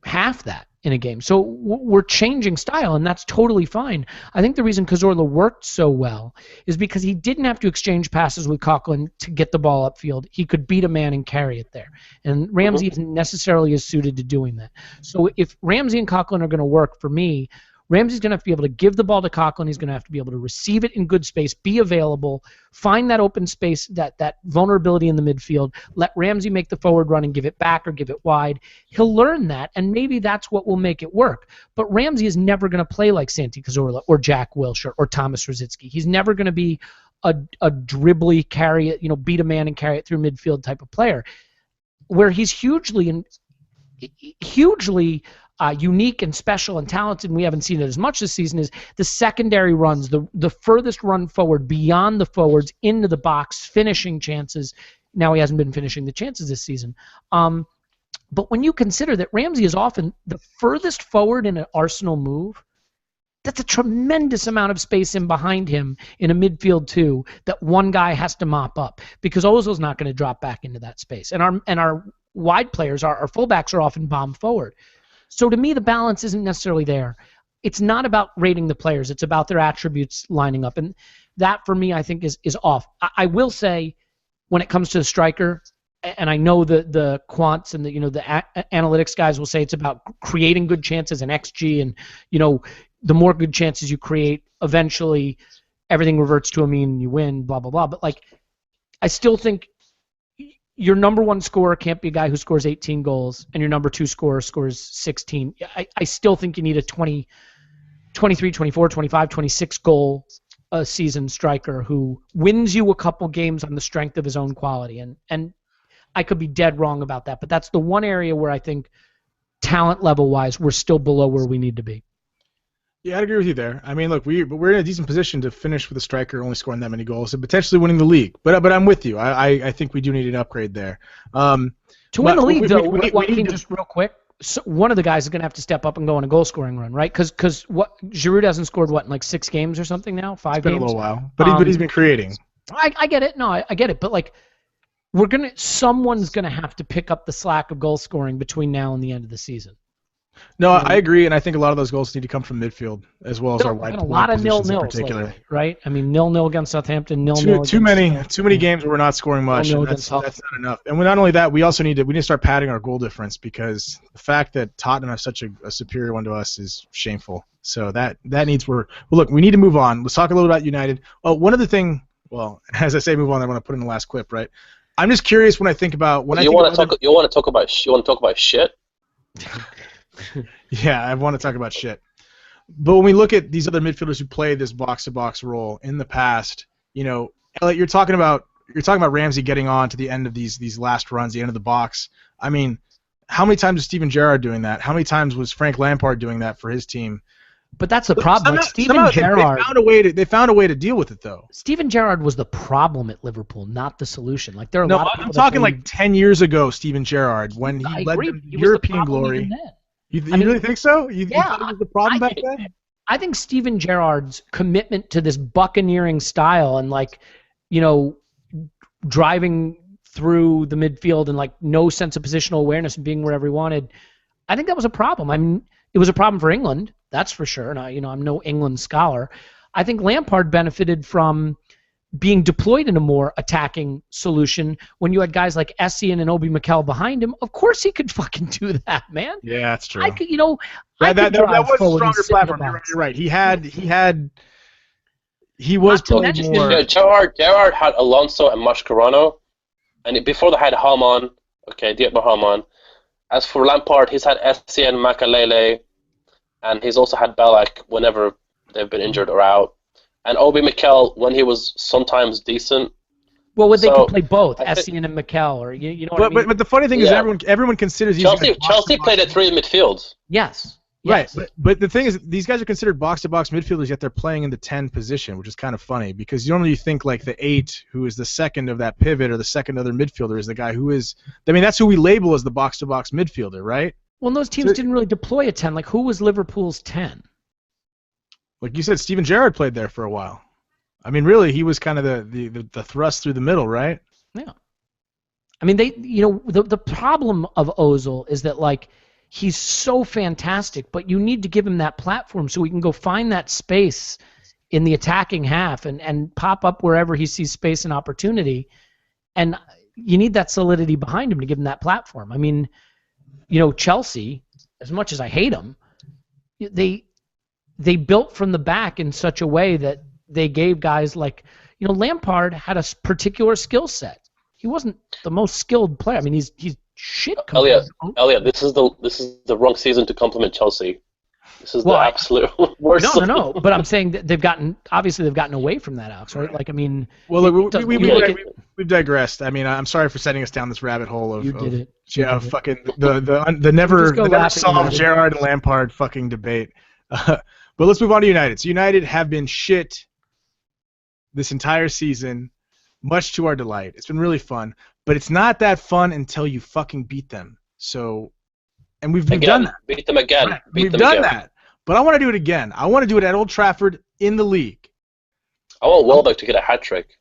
half that in a game. So we're changing style, and that's totally fine. I think the reason Cazorla worked so well is because he didn't have to exchange passes with Coquelin to get the ball upfield. He could beat a man and carry it there. And Ramsey isn't necessarily as suited to doing that. So if Ramsey and Coquelin are going to work, for me, Ramsey's going to have to be able to give the ball to Coquelin. He's going to have to be able to receive it in good space, be available, find that open space, that vulnerability in the midfield, let Ramsey make the forward run and give it back or give it wide. He'll learn that, and maybe that's what will make it work. But Ramsey is never going to play like Santi Cazorla or Jack Wilshere or Thomas Rosicky. He's never going to be a dribbly, carry it, beat a man and carry it through midfield type of player. Where he's hugely unique and special and talented, and we haven't seen it as much this season, is the secondary runs, the furthest run forward, beyond the forwards, into the box, finishing chances. Now he hasn't been finishing the chances this season. But when you consider that Ramsey is often the furthest forward in an Arsenal move, that's a tremendous amount of space in behind him in a midfield 2 that one guy has to mop up, because Ozil's not going to drop back into that space. And our wide players, our fullbacks, are often bomb forward. So to me, the balance isn't necessarily there. It's not about rating the players. It's about their attributes lining up. And that, for me, I think is off. I will say, when it comes to the striker, and I know the quants and the analytics guys will say it's about creating good chances and XG, and the more good chances you create, eventually everything reverts to a mean and you win, blah, blah, blah. But, like, I still think your number one scorer can't be a guy who scores 18 goals, and your number 2 scorer scores 16. I still think you need a 20, 23, 24, 25, 26 goal a season striker who wins you a couple games on the strength of his own quality. And I could be dead wrong about that, but that's the one area where I think talent level-wise we're still below where we need to be. Yeah, I'd agree with you there. I mean, look, we're in a decent position to finish with a striker only scoring that many goals and potentially winning the league. But I'm with you. I think we do need an upgrade there. To win the league, though, we Joaquin, just real quick, so one of the guys is going to have to step up and go on a goal-scoring run, right? Because what Giroud hasn't scored, in like 6 games or something now? 5 games? It's been a little while. But he's been creating. I get it. No, I get it. But, like, someone's going to have to pick up the slack of goal-scoring between now and the end of the season. No, I agree, and I think a lot of those goals need to come from midfield as well as our wide a lot of positions in 0-0s particular. lately, right? I mean, 0-0 against Southampton, 0-0 Too many games where we're not scoring much. And that's not enough. And not only that, we also need to start padding our goal difference because the fact that Tottenham has such a superior one to us is shameful. So that needs work. Well, look, we need to move on. Let's talk a little about United. Oh, one other thing. Well, as I say, move on. I want to put in the last clip, right? I'm just curious when I think about you want to talk about shit. Yeah, I want to talk about shit. But when we look at these other midfielders who play this box-to-box role in the past, Elliot, you're talking about Ramsey getting on to the end of these last runs, the end of the box. I mean, how many times was Steven Gerrard doing that? How many times was Frank Lampard doing that for his team? But that's the problem. Steven Gerrard. They found a way to deal with it, though. Steven Gerrard was the problem at Liverpool, not the solution. Like there are a lot of people I'm talking like 10 years ago, Steven Gerrard, when he led them to European glory. You really think so? You thought it was the problem back then? I think Steven Gerrard's commitment to this buccaneering style and driving through the midfield and like no sense of positional awareness and being wherever he wanted, I think that was a problem. I mean, it was a problem for England, that's for sure. And I'm no England scholar. I think Lampard benefited from being deployed in a more attacking solution when you had guys like Essien and Obi Mikel behind him. Of course he could fucking do that, man. Yeah, that's true. I could, that was a stronger platform. You're right. He was playing more. Yeah, Gerrard had Alonso and Mascherano, and before they had Halman, Dietmar Halman. As for Lampard, he's had Essien, Makalele, and he's also had Ballack whenever they've been injured or out. And Obi Mikel, when he was sometimes decent. Well, they could play both, Essien and Mikel, or you know what I mean? But the funny thing is, everyone considers these Chelsea played at 3 in midfield. Yes. Right, but the thing is, these guys are considered box-to-box midfielders, yet they're playing in the 10 position, which is kind of funny because normally you think like the 8, who is the second of that pivot or the second other midfielder, is the guy who is. I mean, that's who we label as the box-to-box midfielder, right? Well, those teams didn't really deploy a 10. Like, who was Liverpool's 10? Like you said, Steven Gerrard played there for a while. I mean, really, he was kind of the thrust through the middle, right? Yeah. I mean, the problem of Ozil is that like he's so fantastic, but you need to give him that platform so he can go find that space in the attacking half and pop up wherever he sees space and opportunity. And you need that solidity behind him to give him that platform. I mean, Chelsea, as much as I hate them, they built from the back in such a way that they gave guys like, Lampard had a particular skill set. He wasn't the most skilled player. I mean, he's shit. Elliot, this is the wrong season to compliment Chelsea. This is the absolute worst. No. But I'm saying that they've gotten away from that, Alex. Right? Like, I mean. Well, look, we've digressed. I mean, I'm sorry for setting us down this rabbit hole of. You did it. Fucking the never solved Gerrard and Lampard fucking debate. But let's move on to United. So United have been shit this entire season, much to our delight. It's been really fun, but it's not that fun until you fucking beat them. So, and we've done that. Beat them again. Right. We've done that. But I want to do it again. I want to do it at Old Trafford in the league. I want Welbeck to get a hat trick.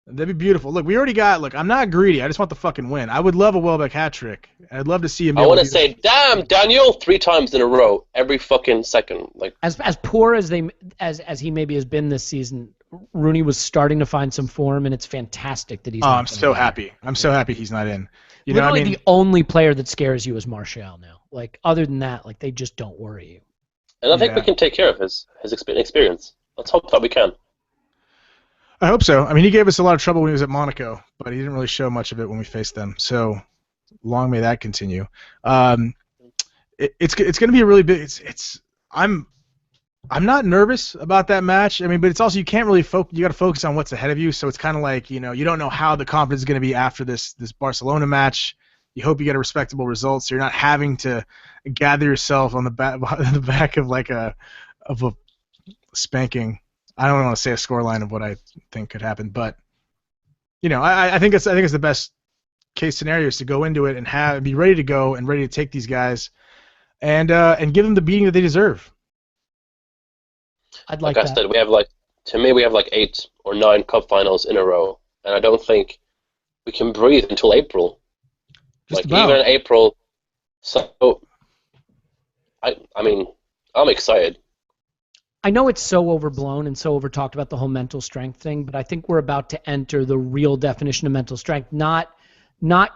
That'd be beautiful. Look, we already got. Look, I'm not greedy. I just want the fucking win. I would love a Welbeck hat trick. I'd love to see him. I want to say, "Damn, Daniel!" 3 times in a row, every fucking second. Like as poor as he maybe has been this season, Rooney was starting to find some form, and it's fantastic that he's. Oh, I'm so happy. I'm so happy he's not in. Literally, the only player that scares you is Martial now. Like other than that, like they just don't worry you. And I think we can take care of his experience. Let's hope that we can. I hope so. I mean, he gave us a lot of trouble when he was at Monaco, but he didn't really show much of it when we faced them. So long may that continue. It's going to be a really big. I'm not nervous about that match. I mean, but it's also you can't really focus. You got to focus on what's ahead of you. So it's kind of like you don't know how the confidence is going to be after this Barcelona match. You hope you get a respectable result, so you're not having to gather yourself on the back of like a of a spanking. I don't want to say a scoreline of what I think could happen, but I think it's the best case scenario is to go into it and be ready to go and ready to take these guys and give them the beating that they deserve. I'd like I said, we have we have 8 or 9 cup finals in a row, and I don't think we can breathe until April. Even in April. So I mean, I'm excited. I know it's so overblown and so over-talked about the whole mental strength thing, but I think we're about to enter the real definition of mental strength. Not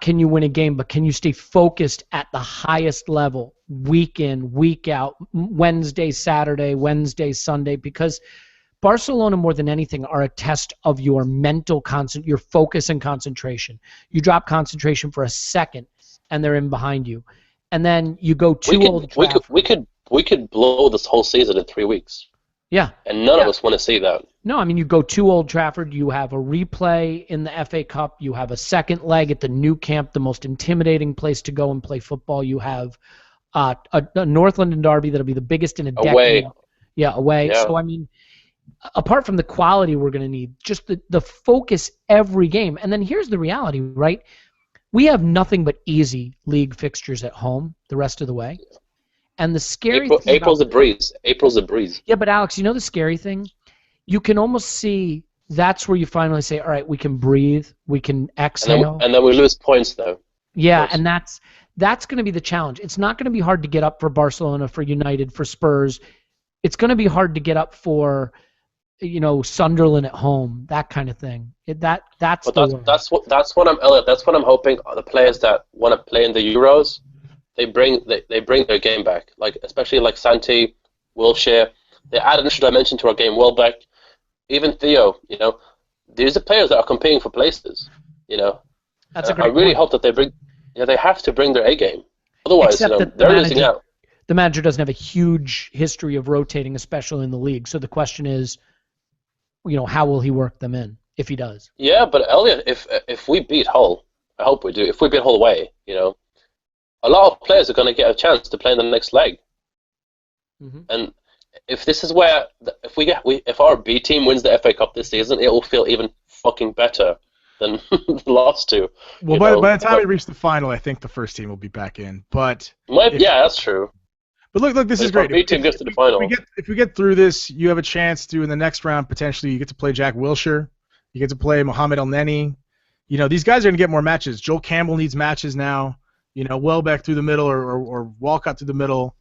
can you win a game, but can you stay focused at the highest level, week in, week out, Wednesday, Saturday, Wednesday, Sunday, because Barcelona, more than anything, are a test of your mental your focus and concentration. You drop concentration for a second, and they're in behind you. And then you go to Old Trafford. We could blow this whole season in 3 weeks. Yeah. And none of us want to see that. No, I mean, you go to Old Trafford, you have a replay in the FA Cup, you have a second leg at the new camp, the most intimidating place to go and play football. You have a North London derby that'll be the biggest in a decade. Away. Yeah, away. Yeah. So, I mean, apart from the quality we're going to need, just the focus every game. And then here's the reality, right? We have nothing but easy league fixtures at home the rest of the way. And the scary thing April's a breeze. April's a breeze. Yeah, but Alex, you know the scary thing? You can almost see that's where you finally say, all right, we can breathe, we can exhale. And then we lose points, though. Yeah, and that's going to be the challenge. It's not going to be hard to get up for Barcelona, for United, for Spurs. It's going to be hard to get up for, Sunderland at home, that kind of thing. That's what I'm hoping the players that want to play in the Euros, they bring their game back. Especially like Santi, Wilshere, they add an extra dimension to our game. Welbeck, even Theo. These are players that are competing for places. That's a great I really point. hope that they bring. They have to bring their A game. Otherwise, they're losing out. The manager doesn't have a huge history of rotating, especially in the league. So the question is, how will he work them in if he does? Yeah, but Elliot, if we beat Hull, I hope we do. If we beat Hull away, a lot of players are going to get a chance to play in the next leg. Mm-hmm. And if this is where if our B team wins the FA Cup this season, it will feel even fucking better than the last two. Well, by the time we reach the final, I think the first team will be back in. But that's true. But look, this is great. B team gets to the final. If we get through this, you have a chance to in the next round potentially you get to play Jack Wilshere, you get to play Mohamed El Neni. These guys are going to get more matches. Joel Campbell needs matches now. Welbeck through the middle or Walcott through the middle.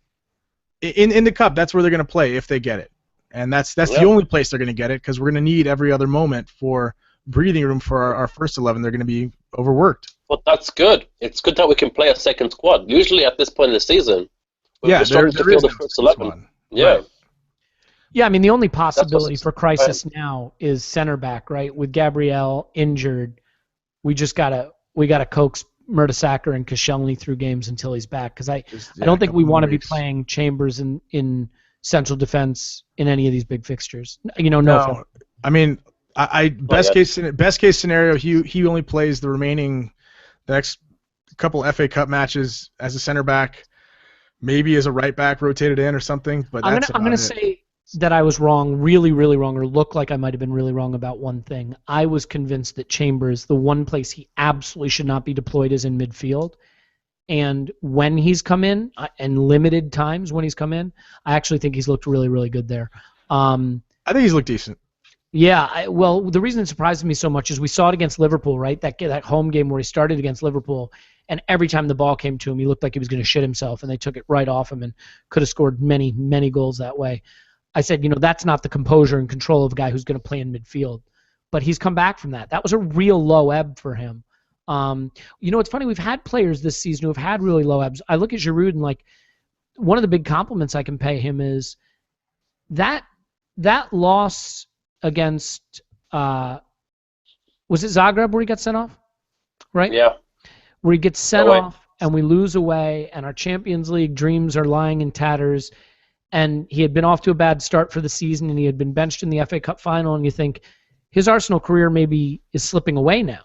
In the Cup, that's where they're going to play if they get it. And that's the only place they're going to get it because we're going to need every other moment for breathing room for our first 11. They're going to be overworked. But that's good. It's good that we can play a second squad. Usually at this point in the season, there is no first 11. Yeah. Right. Yeah, I mean, the only possibility for crisis now is center back, right? With Gabriel injured, we gotta coax Mertesacker and Koscielny through games until he's back because I don't think we want to be playing Chambers in central defense in any of these big fixtures. No. I mean, best case scenario, he only plays the next couple FA Cup matches as a center back, maybe as a right back rotated in or something. But I'm gonna say that I was wrong, really, really wrong, or look like I might have been really wrong about one thing. I was convinced that Chambers, the one place he absolutely should not be deployed is in midfield. And when he's come in, and limited times when he's come in, I actually think he's looked really, really good there. I think he's looked decent. Yeah, the reason it surprised me so much is we saw it against Liverpool, right? That home game where he started against Liverpool, and every time the ball came to him, he looked like he was going to shit himself, and they took it right off him and could have scored many, many goals that way. I said, that's not the composure and control of a guy who's going to play in midfield. But he's come back from that. That was a real low ebb for him. It's funny. We've had players this season who have had really low ebbs. I look at Giroud and, one of the big compliments I can pay him is that loss against, was it Zagreb where he got sent off? Right? Yeah. Where he gets sent off and we lose away and our Champions League dreams are lying in tatters. And he had been off to a bad start for the season, and he had been benched in the FA Cup final, and you think his Arsenal career maybe is slipping away now.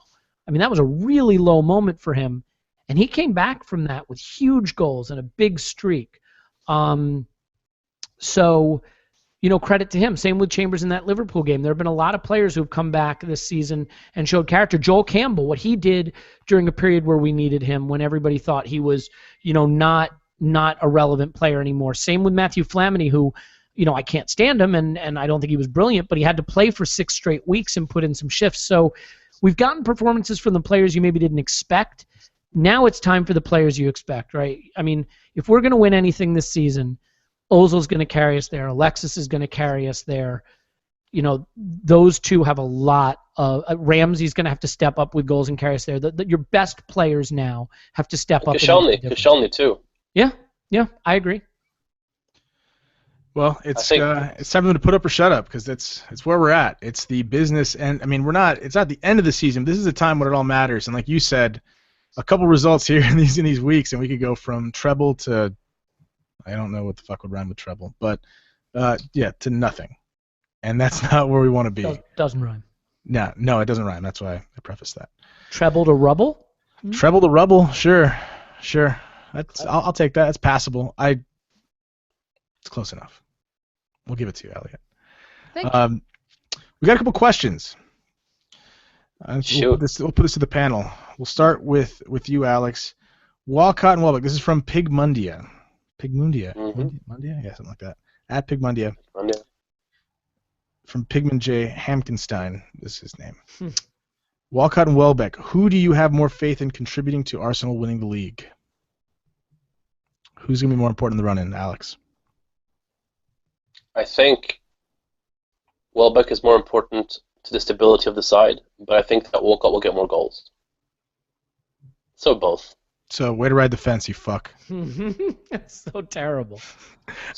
I mean, that was a really low moment for him, and he came back from that with huge goals and a big streak. So credit to him. Same with Chambers in that Liverpool game. There have been a lot of players who have come back this season and showed character. Joel Campbell, what he did during a period where we needed him, when everybody thought he was, not a relevant player anymore. Same with Matthew Flamini, who, I can't stand him, and I don't think he was brilliant, but he had to play for 6 straight weeks and put in some shifts. So we've gotten performances from the players you maybe didn't expect. Now it's time for the players you expect, right? I mean, if we're going to win anything this season, Ozil's going to carry us there. Alexis is going to carry us there. Those two have a lot of... Ramsey's going to have to step up with goals and carry us there. Your best players now have to step up. Koscielny too. Yeah, I agree. Well, it's time for them to put up or shut up, because it's where we're at. It's the business, and I mean, it's not the end of the season. This is a time when it all matters, and like you said, a couple results here in these weeks, and we could go from treble to... I don't know what the fuck would rhyme with treble, but to nothing. And that's not where we want to be. Doesn't rhyme. No, it doesn't rhyme. That's why I prefaced that. Treble to rubble? Treble to rubble, sure. I'll take that. It's passable. It's close enough. We'll give it to you, Elliot. Thank you. We got a couple questions. Sure. We'll put this to the panel. We'll start with you, Alex. Walcott and Welbeck. This is from Pigmundia. Mm-hmm. Mundia? Yeah, something like that. At Pigmundia. Mundia. From Pigman J. Hamkenstein. This is his name. Walcott and Welbeck. Who do you have more faith in contributing to Arsenal winning the league? Who's going to be more important in the run-in, Alex? I think Welbeck is more important to the stability of the side, but I think that Walcott will get more goals. So both. So, way to ride the fence, you fuck. That's so terrible.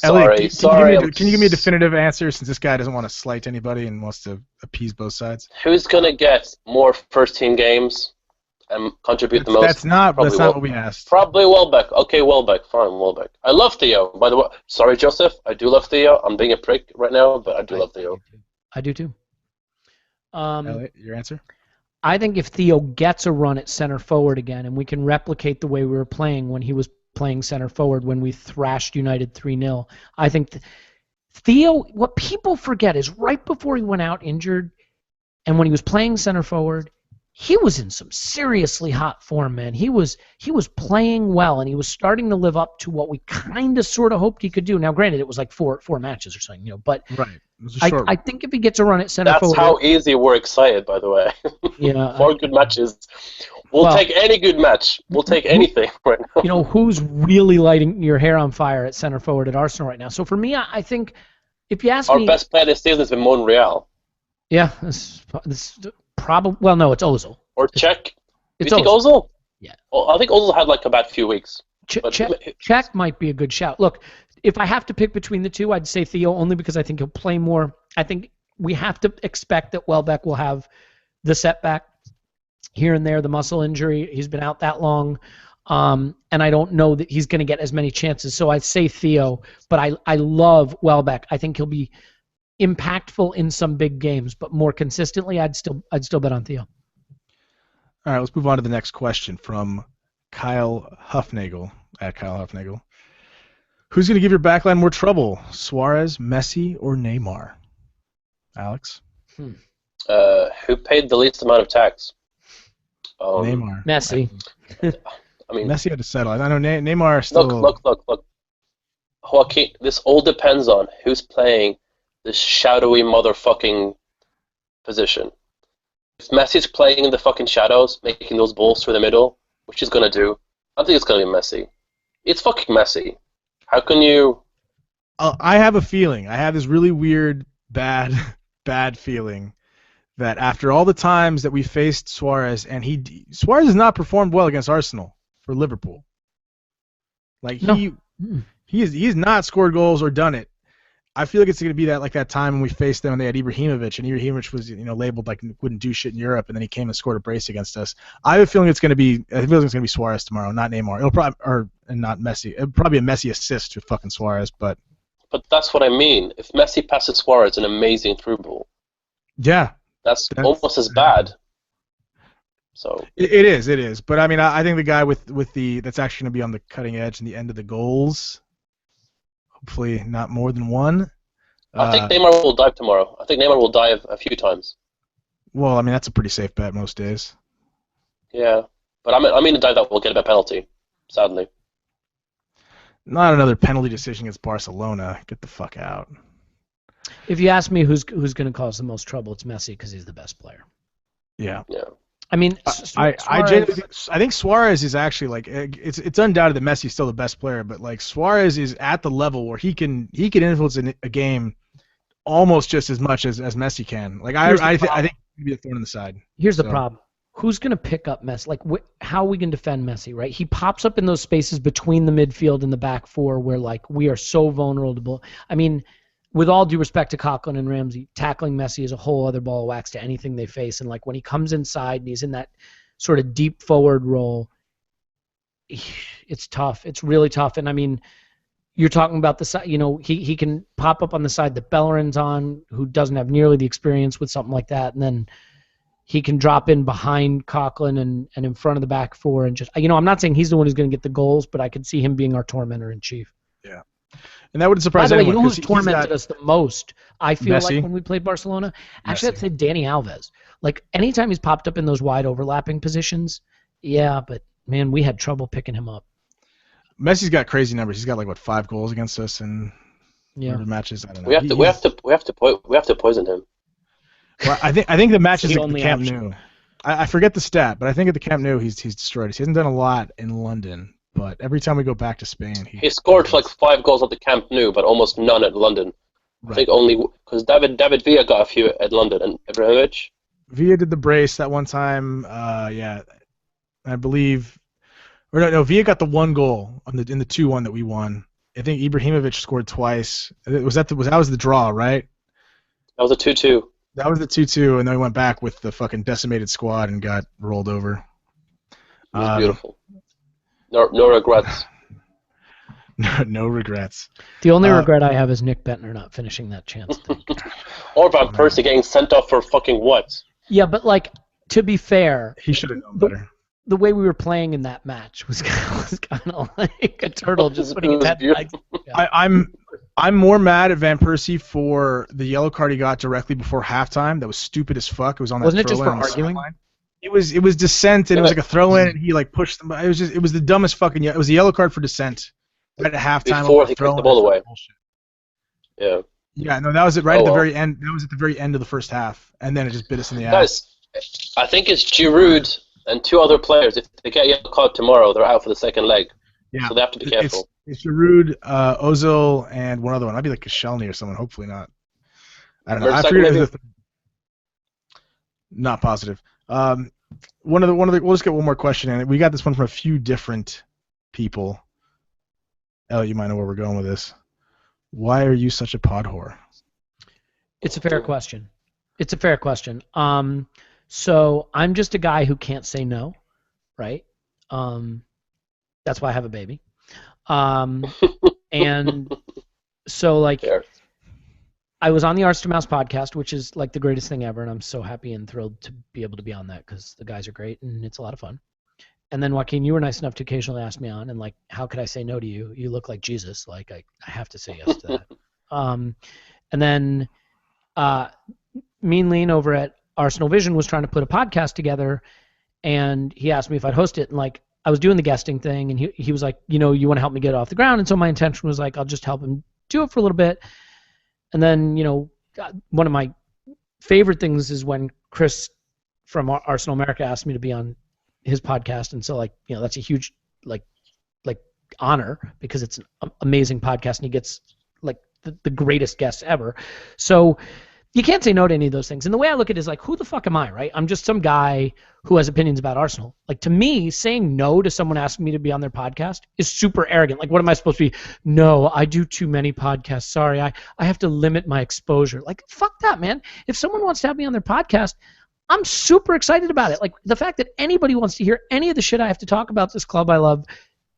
Elliot, Sorry. Can you give me a definitive answer, since this guy doesn't want to slight anybody and wants to appease both sides? Who's going to get more first-team games and contribute the most? That's not what we asked. Probably Welbeck. Okay, Welbeck. Fine, Welbeck. I love Theo, by the way. Sorry, Joseph. I do love Theo. I'm being a prick right now, but I do love Theo. I do too. Elliot, your answer? I think if Theo gets a run at center forward again, and we can replicate the way we were playing when he was playing center forward when we thrashed United 3-0, I think Theo, what people forget is right before he went out injured and when he was playing center forward, he was in some seriously hot form, man. He was playing well, and he was starting to live up to what we kind of sort of hoped he could do. Now, granted, it was like four matches or something, but right. It was a short I think if he gets a run at center forward... That's how easy we're excited, by the way. Yeah. 4 good matches. We'll take any good match. We'll take anything right now. Who's really lighting your hair on fire at center forward at Arsenal right now? So for me, I think if you ask me... Our best player this season has been Monreal. Yeah, this probably... Well, no, it's Ozil. Or Czech. Do you think Ozil? Ozil? Yeah. Well, I think Ozil had like a bad few weeks. Czech might be a good shout. Look, if I have to pick between the two, I'd say Theo, only because I think he'll play more. I think we have to expect that Welbeck will have the setback here and there, the muscle injury. He's been out that long. And I don't know that he's going to get as many chances. So I'd say Theo, but I love Welbeck. I think he'll be impactful in some big games, but more consistently, I'd still bet on Theo. All right, let's move on to the next question from Kyle Huffnagel, at Kyle Huffnagel. Who's going to give your backline more trouble, Suarez, Messi, or Neymar? Alex? Who paid the least amount of tax? Neymar. Messi. I mean, Messi had to settle. I know Neymar still... Look. Joaquin, this all depends on who's playing this shadowy motherfucking position. If Messi's playing in the fucking shadows, making those balls through the middle, which he's going to do, I think it's going to be Messi. It's fucking Messi. How can you... I have a feeling. I have this really weird, bad feeling that after all the times that we faced Suarez, and Suarez has not performed well against Arsenal for Liverpool. Like, he has not scored goals or done it. I feel like it's going to be that time when we faced them and they had Ibrahimovic, and Ibrahimovic was labeled like wouldn't do shit in Europe, and then he came and scored a brace against us. I have a feeling it's going to be Suarez tomorrow, not Neymar. It'll probably and not Messi. It'll probably be a Messi assist to fucking Suarez, but that's what I mean. If Messi passes Suarez an amazing through ball, yeah, that's almost as bad. So it is. But I mean, I think the guy with the that's actually going to be on the cutting edge and the end of the goals. Hopefully not more than one. I think Neymar will dive tomorrow. I think Neymar will dive a few times. Well, I mean, that's a pretty safe bet most days. Yeah, but I mean a dive that will get a penalty, sadly. Not another penalty decision against Barcelona. Get the fuck out. If you ask me who's going to cause the most trouble, it's Messi because he's the best player. Yeah. Yeah. I mean, I think Suarez is actually like it's undoubted that Messi's still the best player, but like Suarez is at the level where he can influence a game almost just as much as Messi can. Like I think he'd be a thorn in the side. Here's the problem. Who's going to pick up Messi? Like, how are we going to defend Messi, right? He pops up in those spaces between the midfield and the back four where, like, we are so vulnerable. I mean, with all due respect to Coughlin and Ramsey, tackling Messi is a whole other ball of wax to anything they face. And, like, when he comes inside and he's in that sort of deep forward role, it's tough. It's really tough. And, I mean, you're talking about the side, you know, he can pop up on the side that Bellerin's on, who doesn't have nearly the experience with something like that. And then he can drop in behind Coughlin and in front of the back four and just, you know, I'm not saying he's the one who's going to get the goals, but I could see him being our tormentor in chief. Yeah. And that wouldn't surprise anyone. You know who's tormented us the most, I feel Messi. like, when we played Barcelona? Actually, I'd say Dani Alves. Like, anytime he's popped up in those wide overlapping positions, yeah, but, man, we had trouble picking him up. Messi's got crazy numbers. He's got, like, 5 goals against us in matches. I don't know. We have to poison him. Well, I think the match is at the Camp Nou. I forget the stat, but I think at the Camp Nou he's destroyed us. He hasn't done a lot in London, but every time we go back to Spain, he scored like 5 goals at the Camp Nou, but almost none at London. Right. I think only because David Villa got a few at London and Ibrahimovic. Villa did the brace that one time. Yeah, I believe. Or no, Villa got the 1 goal in the 2-1 that we won. I think Ibrahimovic scored twice. That was the draw, right? That was a 2-2. That was the 2-2, and then we went back with the fucking decimated squad and got rolled over. It was beautiful. No regrets. No regrets. The only regret I have is Nick Bentner not finishing that chance thing. Or Van Persie getting sent off for fucking what? Yeah, but, like, to be fair, he should have known better. The way we were playing in that match was kind of like a turtle just putting its head back. Yeah. I'm more mad at Van Persie for the yellow card he got directly before halftime. That was stupid as fuck. It was on that. Wasn't it just for on arguing? It was dissent, and it was like a throw-in, and he like pushed them. It was the dumbest fucking. It was a yellow card for dissent right at halftime. Before he kicked the ball away. Yeah. Yeah, no, that was it right at the very end. That was at the very end of the first half, and then it just bit us in the ass. Guys, I think it's Giroud and 2 other players. If they get yellow card tomorrow, they're out for the second leg. Yeah. So they have to be careful. It's Giroud, Ozil, and one other one. I'd be like Koscielny or someone. Hopefully not. I don't know. I figured it was not positive. We'll just get one more question in. We got this one from a few different people. Elliot, you might know where we're going with this. Why are you such a pod whore? It's a fair question. So I'm just a guy who can't say no, right? That's why I have a baby. And so, like, I was on the Arts to Mouse podcast, which is like the greatest thing ever, and I'm so happy and thrilled to be able to be on that because the guys are great and it's a lot of fun. And then, Joaquin, you were nice enough to occasionally ask me on, and, like, how could I say no to you? You look like Jesus. Like, I have to say yes to that. And then Mean Lean over at Arsenal Vision was trying to put a podcast together, and he asked me if I'd host it, and, like, I was doing the guesting thing, and he was like, you know, you want to help me get it off the ground, and so my intention was, like, I'll just help him do it for a little bit. And then, you know, one of my favorite things is when Chris from Arsenal America asked me to be on his podcast, and so, like, you know, that's a huge like honor because it's an amazing podcast and he gets like the greatest guests ever. So you can't say no to any of those things. And the way I look at it is like, who the fuck am I, right? I'm just some guy who has opinions about Arsenal. Like, to me, saying no to someone asking me to be on their podcast is super arrogant. Like, what am I supposed to be? No, I do too many podcasts. Sorry, I have to limit my exposure. Like, fuck that, man. If someone wants to have me on their podcast, I'm super excited about it. Like, the fact that anybody wants to hear any of the shit I have to talk about this club I love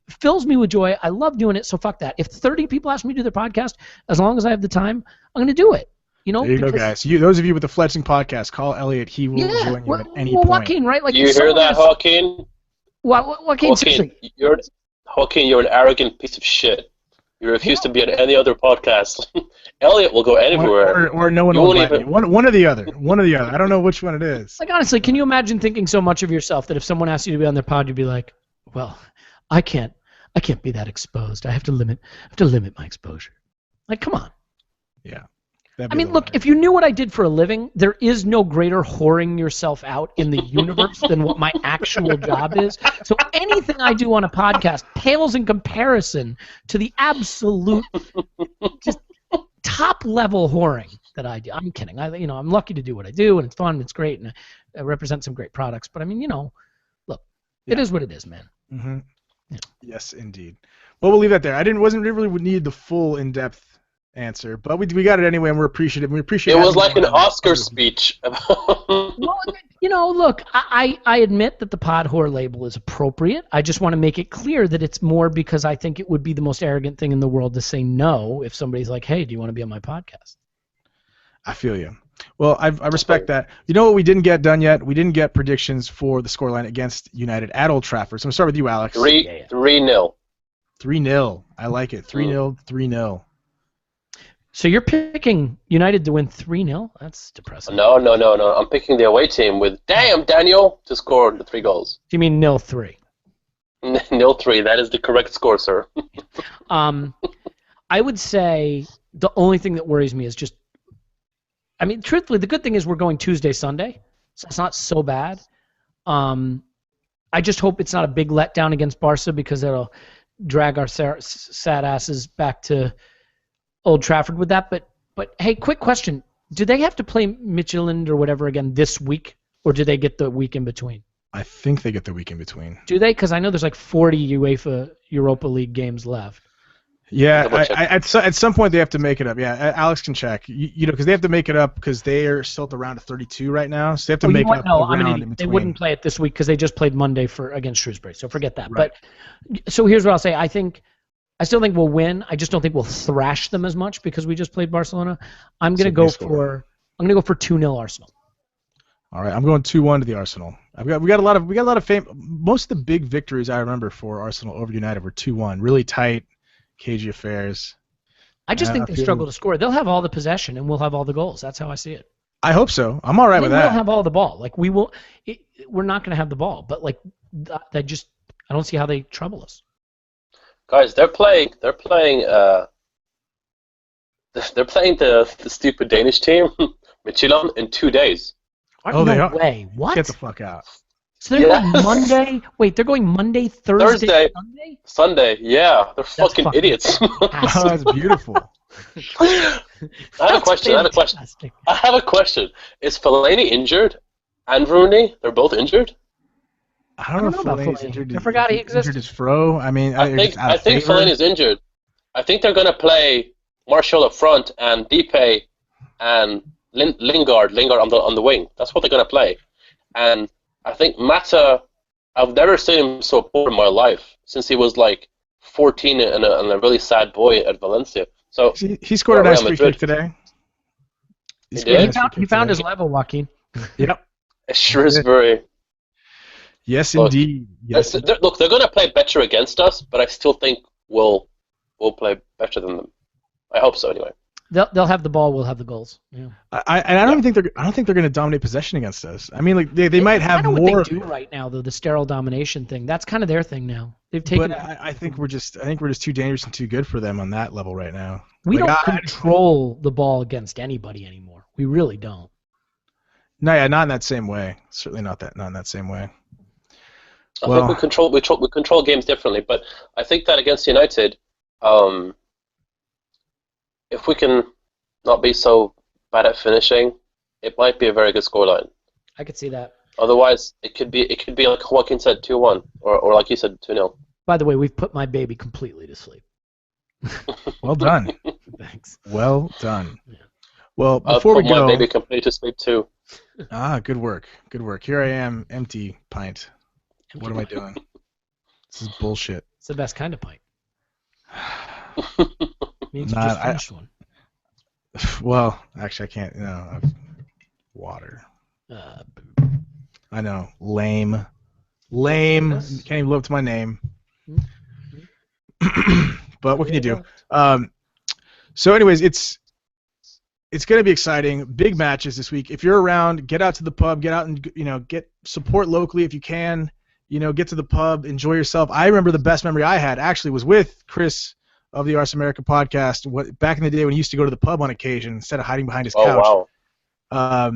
fills me with joy. I love doing it, so fuck that. If 30 people ask me to do their podcast, as long as I have the time, I'm going to do it. You know, there you go, guys. Those of you with the Fletching podcast, call Elliot. He will join you at any point. Joaquin, right? Like, you hear that, Joaquin? Joaquin, seriously. Joaquin, you're an arrogant piece of shit. You refuse to be on any other podcast. Elliot will go anywhere. Or no one You will won't invite me. One or the other. One or the other. I don't know which one it is. Like, honestly, can you imagine thinking so much of yourself that if someone asked you to be on their pod, you'd be like, well, I can't be that exposed. I have to limit my exposure. Like, come on. Yeah. I mean, look, if you knew what I did for a living, there is no greater whoring yourself out in the universe than what my actual job is. So anything I do on a podcast pales in comparison to the absolute just top-level whoring that I do. I'm kidding. I'm lucky to do what I do, and it's fun, and it's great, and I represent some great products. But, I mean, look, It is what it is, man. Mm-hmm. Yeah. Yes, indeed. Well, we'll leave that there. Wasn't really need the full in-depth answer, but we got it anyway, and we're appreciative. We appreciate it. Was like an Oscar speech. Well, look, I admit that the pod whore label is appropriate. I just want to make it clear that it's more because I think it would be the most arrogant thing in the world to say no if somebody's like, hey, do you want to be on my podcast? I feel you. Well, I respect that. You know what we didn't get done yet? We didn't get predictions for the scoreline against United at Old Trafford. So I'm going to start with you, Alex. 3-0. 3-0. I like it. 3-0, 3-0. So you're picking United to win 3-0? That's depressing. No. I'm picking the away team with, damn, Daniel, to score the 3 goals. Do you mean 0-3? 0-3. That is the correct score, sir. I would say the only thing that worries me is just, I mean, truthfully, the good thing is we're going Tuesday, Sunday, so it's not so bad. I just hope it's not a big letdown against Barca because it'll drag our sad asses back to Old Trafford with that. But hey, quick question. Do they have to play Midtjylland or whatever again this week, or do they get the week in between? I think they get the week in between. Do they? Because I know there's like 40 UEFA Europa League games left. Yeah, at some point they have to make it up. Yeah, Alex can check. Because they have to make it up because they are still at the round of 32 right now, so they have to make it up. No, I'm an idiot. They wouldn't play it this week because they just played Monday against Shrewsbury. So forget that. Right. But so here's what I'll say. I still think we'll win. I just don't think we'll thrash them as much because we just played Barcelona. I'm gonna go for 2-0 Arsenal. All right, I'm going 2-1 to the Arsenal. We got a lot of fame. Most of the big victories I remember for Arsenal over United were 2-1. Really tight. Cagey affairs. I just think they struggle to score. They'll have all the possession and we'll have all the goals. That's how I see it. I hope so. I'm all right with that. We'll have all the ball. Like we're not going to have the ball, but like I don't see how they trouble us. Guys, they're playing the stupid Danish team, Midtjylland, in 2 days. No they are. Way. What? Get the fuck out. So they're going Monday. Wait, they're going Monday, Thursday, Sunday. Yeah, they're fucking idiots. Oh, that's beautiful. I have a question. Is Fellaini injured? And Rooney? They're both injured? I don't know if Fellaini's injured. I forgot he existed. Injured his fro. I mean, I think Fellaini's injured. I think they're going to play Martial up front and Depay and Lingard on the wing. That's what they're going to play. And I think Mata, I've never seen him so poor in my life since he was like 14 and a really sad boy at Valencia. So he scored a nice free kick today. He found his level, Joaquin. Yep. Shrewsbury. Yes, indeed. Yes. Look, they're going to play better against us, but I still think we'll play better than them. I hope so, anyway. They'll have the ball. We'll have the goals. Yeah. I don't think they're going to dominate possession against us. I mean, like they might have more. What they do right now, though, the sterile domination thing. That's kind of their thing now. They've taken. But I think we're just too dangerous and too good for them on that level right now. We don't control the ball against anybody anymore. We really don't. No, yeah, not in that same way. Certainly not in that same way. I think we control games differently, but I think that against United, if we can not be so bad at finishing, it might be a very good scoreline. I could see that. Otherwise, it could be like Joaquin said, 2-1, or like you said, 2-0. By the way, we've put my baby completely to sleep. Well done. Thanks. Well done. Yeah. Well, before we go, my baby completely to sleep too. Good work. Good work. Here I am, empty pint. What am I doing? This is bullshit. It's the best kind of pint. Means you just finished one. Well, actually, I can't. No, water. I know. Lame. Yes. Can't even live up to my name. But what can you do? So anyways, it's going to be exciting. Big matches this week. If you're around, get out to the pub. Get out and get support locally if you can. Get to the pub, enjoy yourself. I remember the best memory I had actually was with Chris of the Ars America podcast. Back in the day when he used to go to the pub on occasion instead of hiding behind his couch. Oh wow.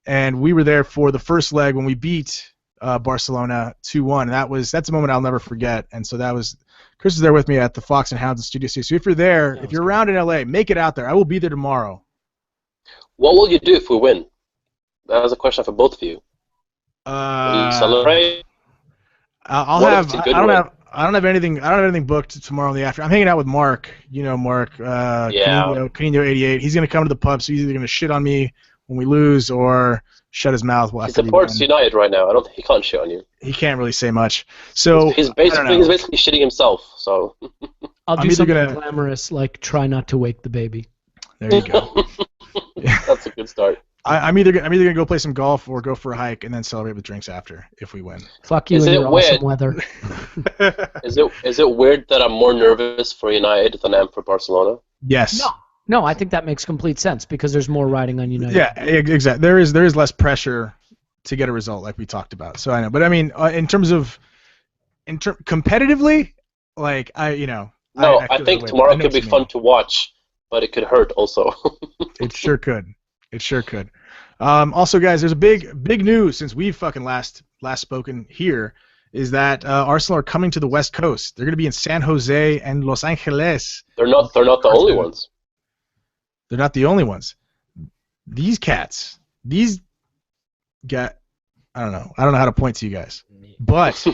And we were there for the first leg when we beat Barcelona 2-1. That's a moment I'll never forget. And so Chris was there with me at the Fox and Hounds in Studio C. So if you're there, if you're around in LA, make it out there. I will be there tomorrow. What will you do if we win? That was a question for both of you. Will you celebrate? I don't have anything booked tomorrow in the afternoon. I'm hanging out with Mark. Mark. Canino 88. He's gonna come to the pub, so he's either gonna shit on me when we lose or shut his mouth. He supports United right now. He can't shit on you. He can't really say much. So he's basically shitting himself. So I'll do something glamorous like try not to wake the baby. There you go. That's a good start. I'm either gonna go play some golf or go for a hike and then celebrate with drinks after if we win. Fuck you and your awesome weather. Is it weird that I'm more nervous for United than I am for Barcelona? Yes. No, I think that makes complete sense because there's more riding on United. Yeah, exactly. There is less pressure to get a result like we talked about. So I know, but I mean, in terms of competitively, like I think tomorrow could be fun to watch, but it could hurt also. It sure could. Also, guys, there's a big news since we've fucking last spoken here is that Arsenal are coming to the West Coast. They're going to be in San Jose and Los Angeles. They're not the only ones. They're not the only ones. These cats, I don't know how to point to you guys, but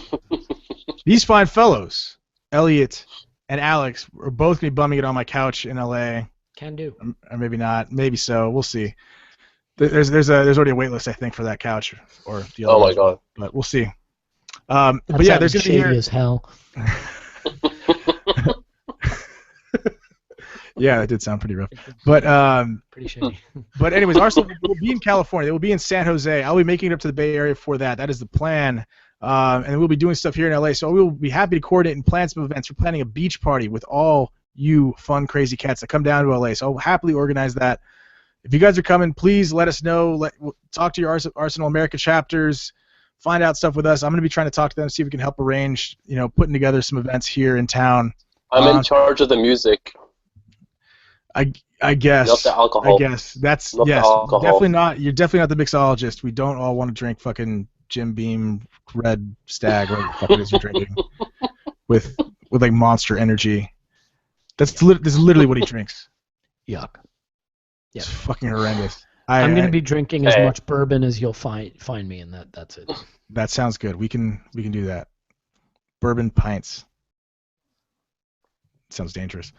these fine fellows, Elliot and Alex, are both going to be bumming it on my couch in LA. Can do. Or maybe not. Maybe so. We'll see. There's already a wait list, I think, for that couch or the other. Oh my god! But we'll see. But yeah, there's going to be here. As hell. Yeah, that did sound pretty rough. But pretty shady. But anyways, Arsenal will be in California. They will be in San Jose. I'll be making it up to the Bay Area for that. That is the plan. And we'll be doing stuff here in LA. So we'll be happy to coordinate and plan some events. We're planning a beach party with all you fun, crazy cats that come down to LA. So I'll happily organize that. If you guys are coming, please let us know. Talk to your Arsenal America chapters. Find out stuff with us. I'm going to be trying to talk to them, see if we can help arrange, putting together some events here in town. I'm in charge of the music. I guess. Not the alcohol. I guess that's not yes. The alcohol. Definitely not. You're definitely not the mixologist. We don't all want to drink fucking Jim Beam Red Stag or whatever the fuck it is you're drinking with like Monster Energy. This is literally what he drinks. Yuck. Yeah. It's fucking horrendous. I'm going to be drinking as much bourbon as you'll find me in that. That's it. That sounds good. We can do that. Bourbon pints. Sounds dangerous.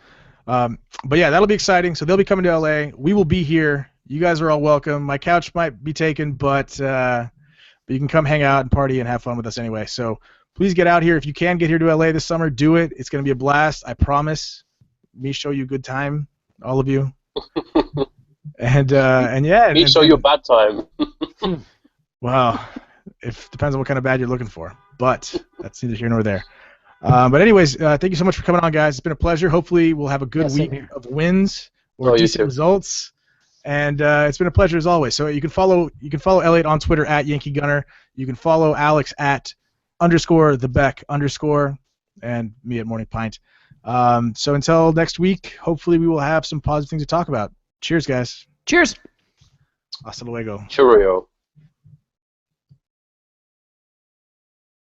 But yeah, that'll be exciting. So they'll be coming to LA. We will be here. You guys are all welcome. My couch might be taken, but you can come hang out and party and have fun with us anyway. So please get out here. If you can get here to LA this summer, do it. It's going to be a blast. I promise. Me show you a good time, all of you. And yeah. Me show you a bad time. Well, depends on what kind of bad you're looking for. But that's neither here nor there. But anyways, thank you so much for coming on, guys. It's been a pleasure. Hopefully we'll have a good week of wins or decent results. And it's been a pleasure as always. So you can follow Elliot on Twitter at Yankee Gunner. You can follow Alex at _the Beck _ and me at Morning Pint. So until next week, hopefully we will have some positive things to talk about. Cheers, guys. Cheers. Hasta luego. Cheerio.